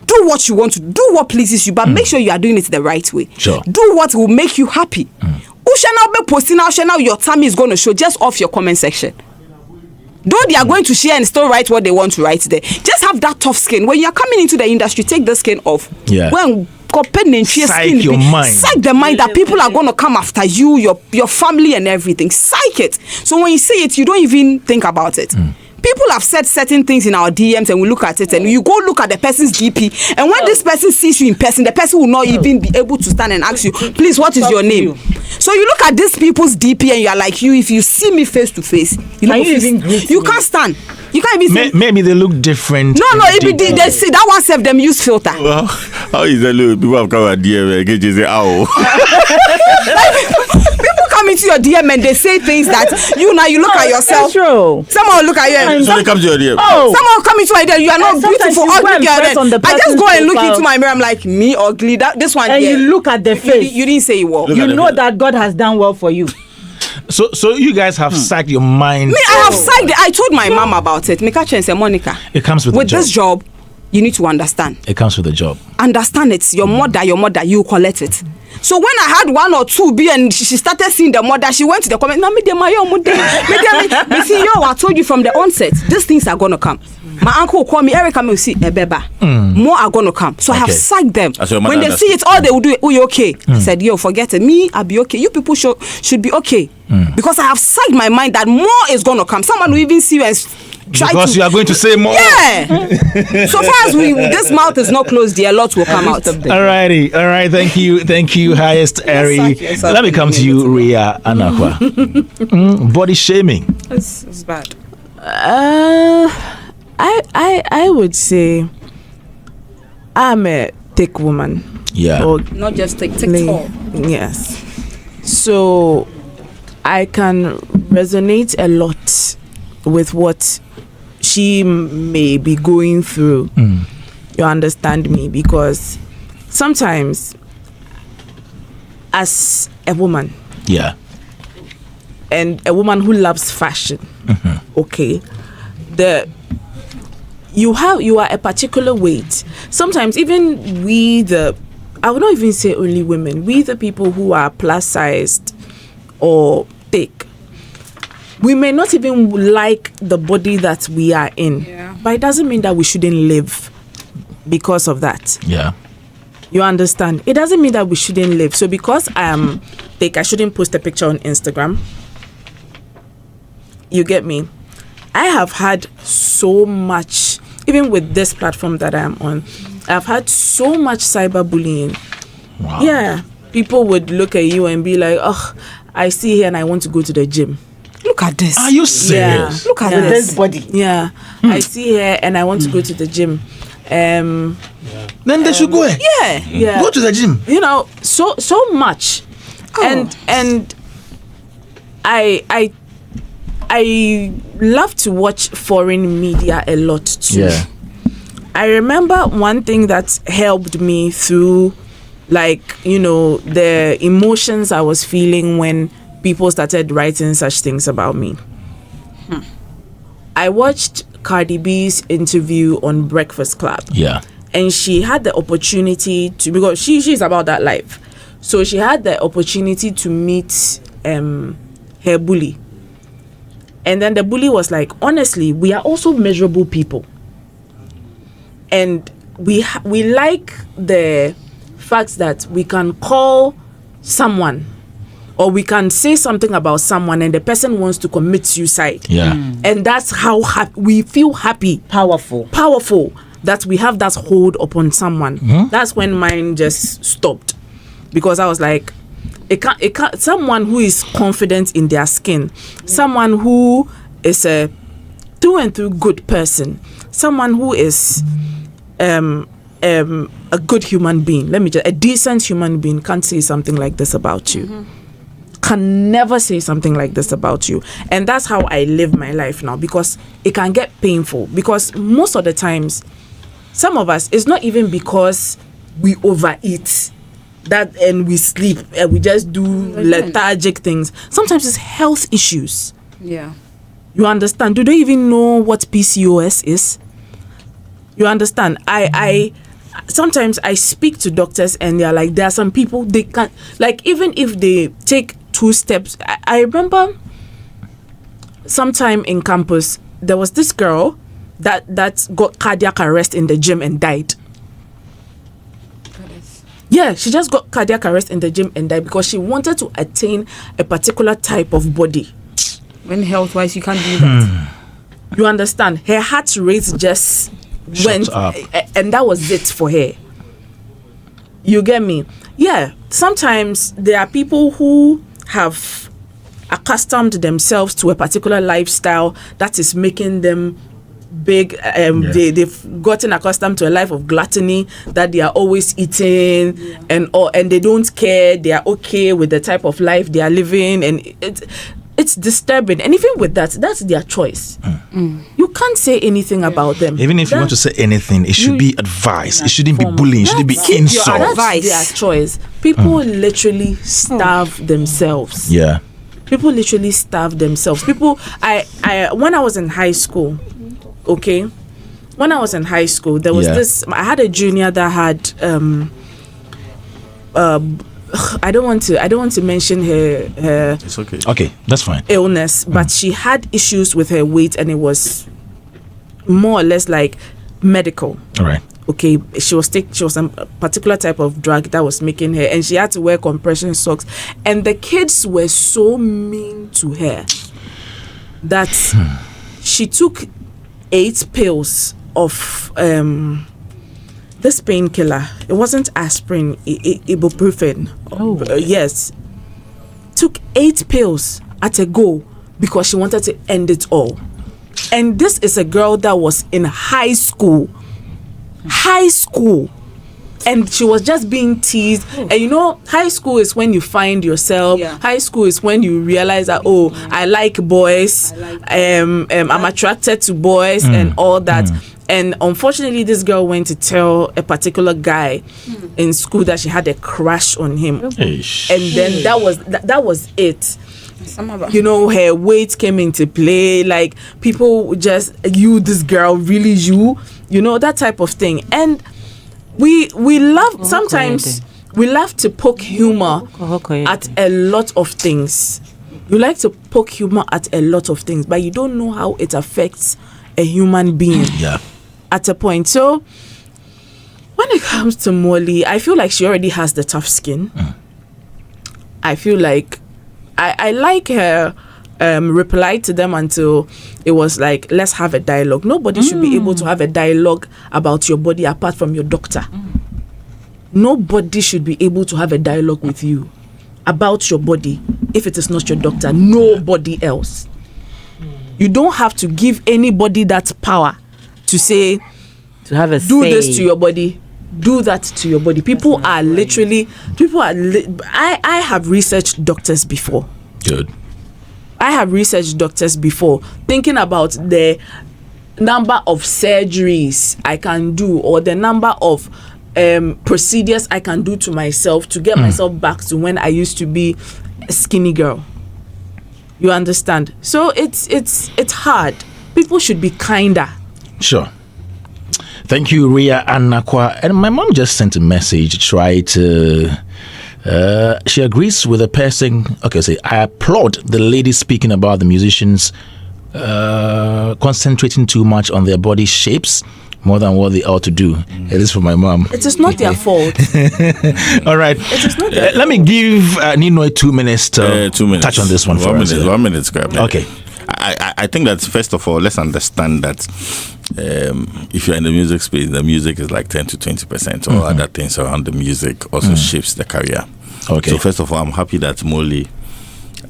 Do what you want to do, what pleases you, but make sure you are doing it the right way. Sure. Do what will make you happy. Now be posting now your tummy is going to show just off your comment section. Though they are going to share and still write what they want to write there. Just have that tough skin. When you are coming into the industry, take the skin off. Yeah. When psych your mind. Psych the mind that people are going to come after you, your family and everything. Psych it. So when you say it, you don't even think about it. People have said certain things in our DMs and we look at it and you go look at the person's DP and when this person sees you in person, the person will not even be able to stand and ask you, please, what is your name? So you look at these people's DP and you are like, if you see me face to face, you can't stand. You can't even say. Maybe they look different. No, they see that one self them use filter. Well, how is that look? People have come at DM and get you say, ow. People come into your DM and they say things that you look at yourself. True. Someone will look at you and so they come to your DM. Someone will come into my DM. You are not beautiful, ugly girl. I just go and look into my mirror. I'm like, me ugly. This one. And you look at the face. You didn't say it well. You know that God has done well for you. So you guys have psyched your mind. Me, I have psyched it. I told my mom about it. Mikacha and say, Monica, it comes with this job. You need to understand. It comes with the job. Understand it. Your mother, you collect it. So when I had one or two be and she started seeing the mother, she went to the comment. I told you from the onset, these things are gonna come. My uncle will call me, Erica, will see a beba. More are gonna come. So I have psyched them. When they see it, all they will do, you okay? I said, forget it. Me, I'll be okay. You people should be okay. Because I have psyched my mind that more is gonna come. Someone will even see you and because you are going to say more. Yeah. So far as this mouth is not closed, a lot will come out. All right. Thank you, highest Eri. Let me come to you, Ria Anakwa. Body shaming. It's bad. I would say I'm a thick woman. Yeah. Or not just thick, tall. Yes. So I can resonate a lot with what she may be going through. You understand me? Because sometimes as a woman, and a woman who loves fashion, okay, you are a particular weight. Sometimes even I would not even say only women, we the people who are plus sized or thick, we may not even like the body that we are in, but it doesn't mean that we shouldn't live because of that. Yeah. You understand? It doesn't mean that we shouldn't live. So because I am thick, I shouldn't post a picture on Instagram. You get me? I have had so much, even with this platform that I am on, I've had so much cyberbullying. Wow. Yeah. People would look at you and be like, I see here and I want to go to the gym. Look at this. Are you serious? Yeah. Look at this body. Yeah. I see here and I want to go to the gym. Then they should go. Yeah. Go to the gym. So much. And I love to watch foreign media a lot too. Yeah. I remember one thing that helped me through, the emotions I was feeling when people started writing such things about me. I watched Cardi B's interview on Breakfast Club. Yeah. And she had the opportunity to, because she's about that life. So she had the opportunity to meet her bully. And then the bully was like, honestly, we are also miserable people. And we like the fact that we can call someone or we can say something about someone and the person wants to commit suicide. Yeah. And that's how we feel happy. Powerful. That we have that hold upon someone. That's when mine just stopped. Because I was like, it can't someone who is confident in their skin, someone who is a through and through good person, someone who is a good human being, a decent human being can't say something like this about you. Can never say something like this about you. And that's how I live my life now, because it can get painful. Because most of the times, some of us, it's not even because we overeat that and we sleep and we just do lethargic things. Sometimes it's health issues. Yeah. You understand? Do they even know what PCOS is? You understand? I sometimes I speak to doctors and they're like, there are some people they can't, like, even if they take 2 steps. I remember sometime in campus there was this girl that got cardiac arrest in the gym and died. Yeah, she just got cardiac arrest in the gym and died because she wanted to attain a particular type of body. When health-wise, you can't do that. You understand? Her heart rate just went up. And that was it for her. You get me? Yeah, sometimes there are people who have accustomed themselves to a particular lifestyle that is making them big. They've gotten accustomed to a life of gluttony, that they are always eating and they don't care. They are okay with the type of life they are living, and it's disturbing. And even with that, that's their choice. You can't say anything about them. Even if you want to say anything, it should be advice. It shouldn't be bullying. It shouldn't be insult. That's their choice. People literally starve themselves. Yeah. People literally starve themselves. People, I when I was in high school, okay, when I was in high school, there was this. I had a junior that had I don't want to mention her. It's okay. Okay, that's fine. Illness, but she had issues with her weight, and it was more or less like medical. All right. Okay, she was a particular type of drug that was making her, and she had to wear compression socks, and the kids were so mean to her that she took 8 pills of this painkiller. It wasn't aspirin, ibuprofen. Yes, took 8 pills at a go because she wanted to end it all. And this is a girl that was in high school, and she was just being teased. And you know, high school is when you find yourself. High school is when you realize that, I like boys, I'm attracted to boys and all that. And unfortunately, this girl went to tell a particular guy in school that she had a crush on him. And then that was it. You know, her weight came into play. Like, people just, this girl, really you know, that type of thing. And we love, sometimes we love to poke humor at a lot of things. You like to poke humor at a lot of things, but you don't know how it affects a human being at a point. So when it comes to Moliy, I feel like she already has the tough skin. I feel like I like her reply to them until it was like, let's have a dialogue. Nobody should be able to have a dialogue about your body apart from your doctor. Nobody should be able to have a dialogue with you about your body if it is not your doctor. Nobody else. You don't have to give anybody that power to say, to have a do say. this to your body, do that to your body. People are literally, I have researched doctors before. Good. I have researched doctors before, thinking about the number of surgeries I can do or the number of procedures I can do to myself to get myself back to when I used to be a skinny girl. You understand? So it's hard. People should be kinder. Sure. Thank you, Ria Anakwa. And my mom just sent a message, try to She agrees with the person. Okay, say I applaud the lady speaking about the musicians concentrating too much on their body shapes more than what they ought to do. It is from my mom. It is not their fault. All right. It is not their Let me give Ninoy 2 minutes to 2 minutes. touch on this one for us. 1 minute, scrap. Okay. I think that first of all, let's understand that if you're in the music space, the music is like 10 to 20%. All other things around the music also shapes the career. Okay. So first of all, I'm happy that Moliy,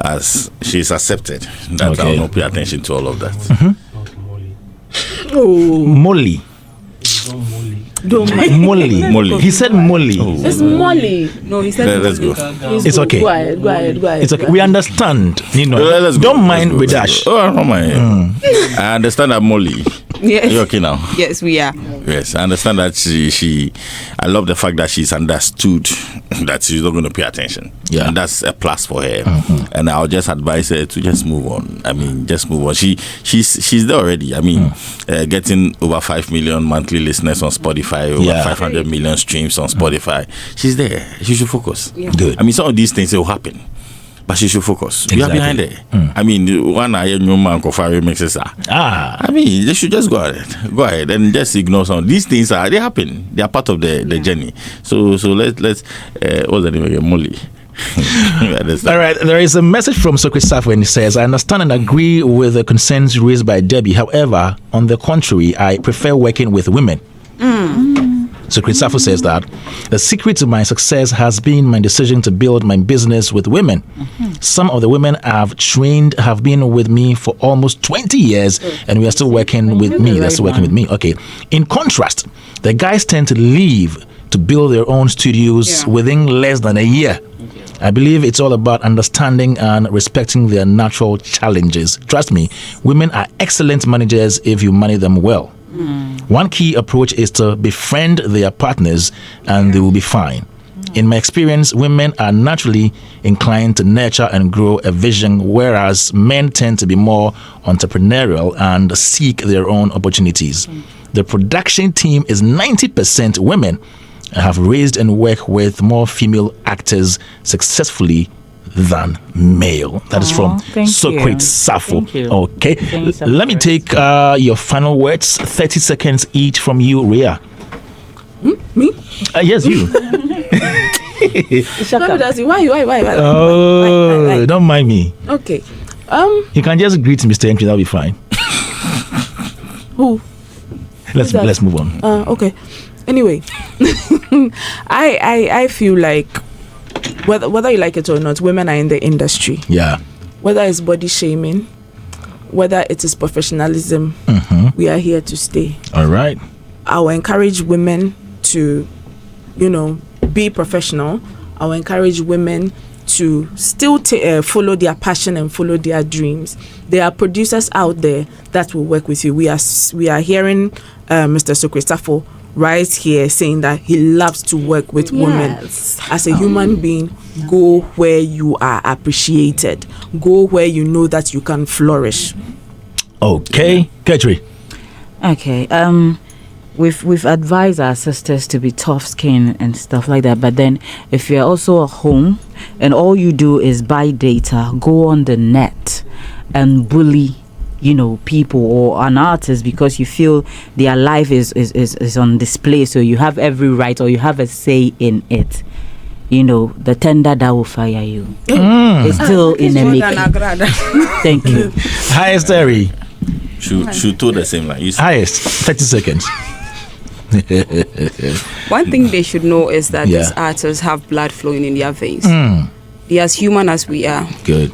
as she's accepted that I'll not pay attention to all of that. Moliy. Moliy. He said Moliy. It's Moliy. No, he said Let's go. It's okay. Go ahead. It's okay. We understand. Nino. Let's go. Don't mind Let's with go. Dash. Oh, I don't mind. I understand that Moliy. Yes. You're okay now? Yes, we are. Yes, I understand that I love the fact that she's understood that she's not going to pay attention. Yeah. And that's a plus for her. And I'll just advise her to just move on. I mean, just move on. She's there already. I mean, getting over 5 million monthly listeners on Spotify, over 500 million streams on Spotify. She's there. She should focus. Yeah. Good. I mean, some of these things will happen. But she should focus. We are behind her. I mean, one I hear new man Kofari mixes. I mean, they should just go ahead and just ignore some. These things they happen. They are part of the journey. So let's what's the name again? Moliy. All right, there is a message from Sokri Safo, and he says, I understand and agree with the concerns raised by Debbie. However, on the contrary, I prefer working with women. So Chris Safo says that the secret to my success has been my decision to build my business with women. Some of the women I've trained have been with me for almost 20 years, and we are still working with me. They're still working with me. Okay. In contrast, the guys tend to leave to build their own studios within less than a year. I believe it's all about understanding and respecting their natural challenges. Trust me, women are excellent managers if you manage them well. One key approach is to befriend their partners and they will be fine. In my experience, women are naturally inclined to nurture and grow a vision, whereas men tend to be more entrepreneurial and seek their own opportunities. The production team is 90% women. I have raised and worked with more female actors successfully than male. That is from Socrates Safo. Okay. Let me take your final words, 30 seconds each from you, Rhea. Me? Yes, you. Why? Oh, don't mind me. Okay. You can just greet Mr. Entry, that'll be fine. Who? Let's move on. Okay. Anyway, I feel like whether you like it or not, women are in the industry. Yeah. Whether it's body shaming, whether it is professionalism, we are here to stay. All right. I will encourage women to, be professional. I will encourage women to still follow their passion and follow their dreams. There are producers out there that will work with you. We are hearing Mr. Sokri Safo right here saying that he loves to work with women. As a human being, go where you are appreciated. Go where you know that you can flourish. Okay. Ketri. Okay. We've advised our sisters to be tough-skinned and stuff like that. But then if you're also at home and all you do is buy data, go on the net and bully people or an artist because you feel their life is on display, so you have every right or you have a say in it, the tender that will fire you is still in the making. Thank you. Highest Terry. Should do the same like you said. Highest 30 seconds. One thing they should know is that these artists have blood flowing in their veins. They're as human as we are. Good.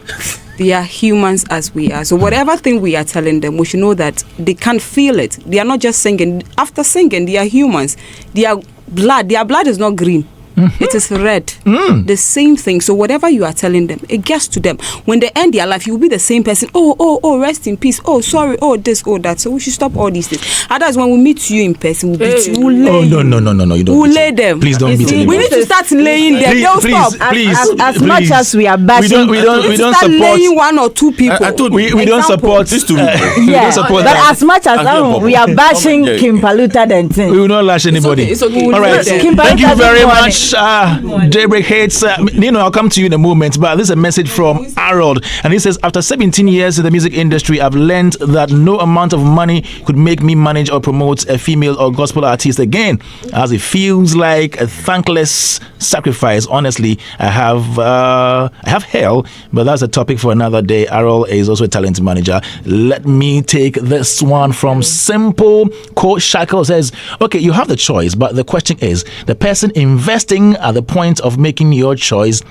They are humans as we are. So whatever thing we are telling them, we should know that they can feel it. They are not just singing. After singing, they are humans. Their blood is not green. It is red. The same thing. So whatever you are telling them, it gets to them. When they end their life, you will be the same person. Oh, rest in peace. Oh, sorry. Oh, this, oh, that. So we should stop all these things. Otherwise, when we meet you in person, we'll beat you. We'll lay no. You don't. We'll lay them. Please don't beat anybody. We need to start laying them. They'll stop. As much as we are bashing, we don't start support. laying one or two people. We don't support this too. we don't support but that. as much as we are bashing Kim Paluta and things. We will not lash anybody. It's okay. All right. Kim Thank you Paluta very this much. much, Daybreak Hitz. Nino, I'll come to you in a moment, but this is a message from Harold, and he says, after 17 years in the music industry, I've learned that no amount of money could make me manage or promote a female or gospel artist again, as it feels like a thankless sacrifice. Honestly, I have hell, but that's a topic for another day. Harold is also a talent manager. Let me take this one from Simple. Coach Shackle says, okay, you have the choice, but the question is, the person investing at the point of making your choice,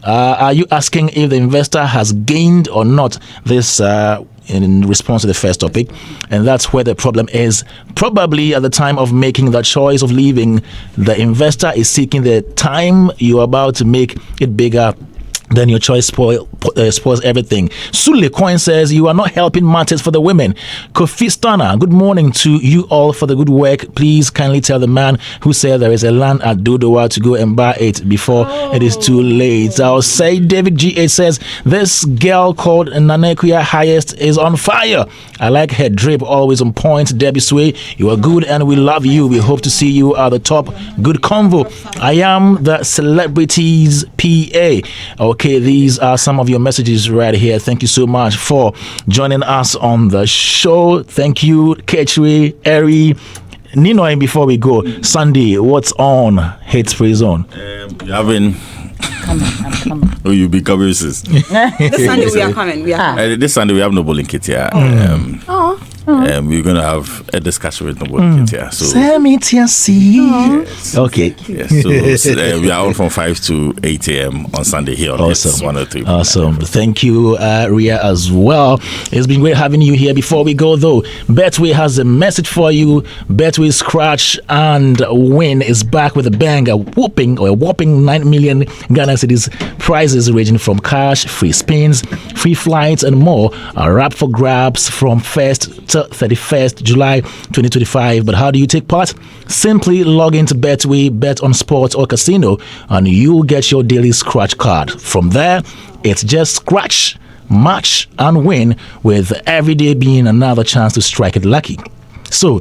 are you asking if the investor has gained or not? This in response to the first topic, and that's where the problem is. Probably at the time of making that choice of leaving, the investor is seeking the time you're about to make it bigger. Then your choice spoils everything. Sule Coin says, you are not helping matters for the women. Kofi Stana, good morning to you all for the good work. Please kindly tell the man who said there is a land at Dodowa to go and buy it before it is too late. I'll say David G.A. says, this girl called Nanekuya Highest is on fire. I like her drip, always on point. Debby Sway, you are good and we love you. We hope to see you at the top. Good convo. I am the celebrities PA. Okay, these are some of your messages right here. Thank you so much for joining us on the show. Thank you, Ketchway, Eri, Nino. And before we go, Sunday, what's on Hitz Free Zone? You having... Oh, you be covering this. This Sunday we are coming. This Sunday we have no bowling kit here. We're gonna have a discussion with no bowling kit here. So yes. Okay. Yes. So we are on from 5 to 8 a.m. on Sunday here on Hitz 103. Awesome. Thank you, Ria, as well. It's been great having you here. Before we go, though, Betway has a message for you. Betway Scratch and Win is back with a bang, a whopping 9 million Ghana cedis prizes ranging from cash, free spins, free flights, and more are up for grabs from 1st to 31st July 2025. But how do you take part? Simply log into Betway, bet on sports or casino, and you'll get your daily scratch card. From there, it's just scratch, match, and win, with every day being another chance to strike it lucky. So,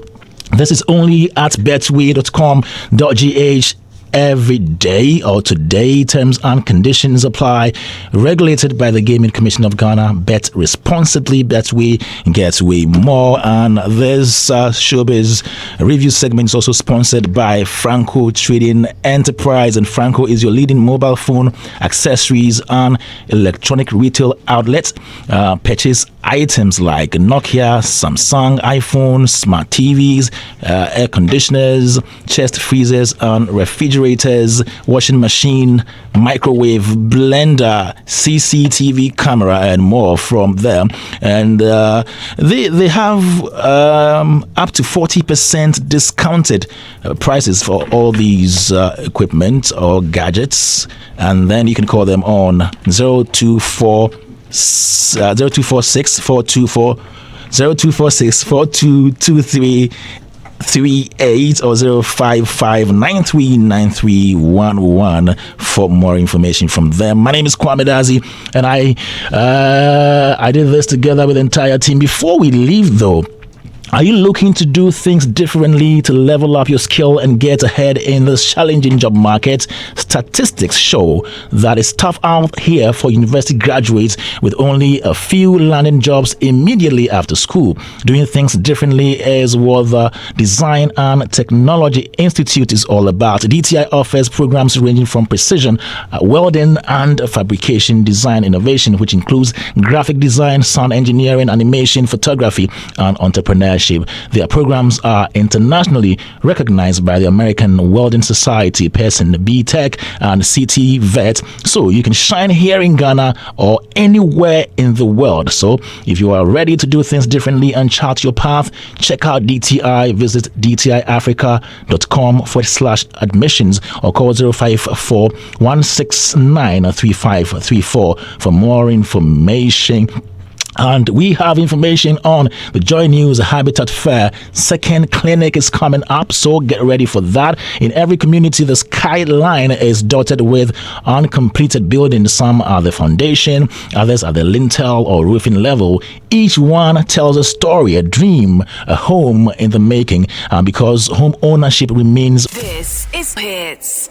this is only at betway.com.gh. Every day or today. Terms and conditions apply. Regulated by the Gaming Commission of Ghana. Bet responsibly. Betway gets way more. And this Showbiz review segment is also sponsored by Franco Trading Enterprise. And Franco is your leading mobile phone, accessories, and electronic retail outlet. Purchase items like Nokia, Samsung, iPhone, smart TVs, air conditioners, chest freezers, and refrigerators, washing machine, microwave, blender, CCTV camera, and more from them. And they have up to 40% discounted prices for all these equipment or gadgets. And then you can call them on 0246 424 0246-422338 or 055-939311 for more information from them. My name is Kwame Dazi, and I did this together with the entire team. Before we leave, though, are you looking to do things differently to level up your skill and get ahead in this challenging job market? Statistics show that it's tough out here for university graduates, with only a few landing jobs immediately after school. Doing things differently is what the Design and Technology Institute is all about. DTI offers programs ranging from precision welding and fabrication design innovation, which includes graphic design, sound engineering, animation, photography, and entrepreneurship. Their programs are internationally recognized by the American Welding Society, Pearson, BTech, and CT Vet. So you can shine here in Ghana or anywhere in the world. So if you are ready to do things differently and chart your path, check out DTI. Visit dtiafrica.com/admissions or call 054-169-3534 for more information. And we have information on the Joy News Habitat Fair. Second clinic is coming up, so get ready for that. In every community, the skyline is dotted with uncompleted buildings. Some are the foundation, others are the lintel or roofing level. Each one tells a story, a dream, a home in the making. Because home ownership remains. This is Hitz.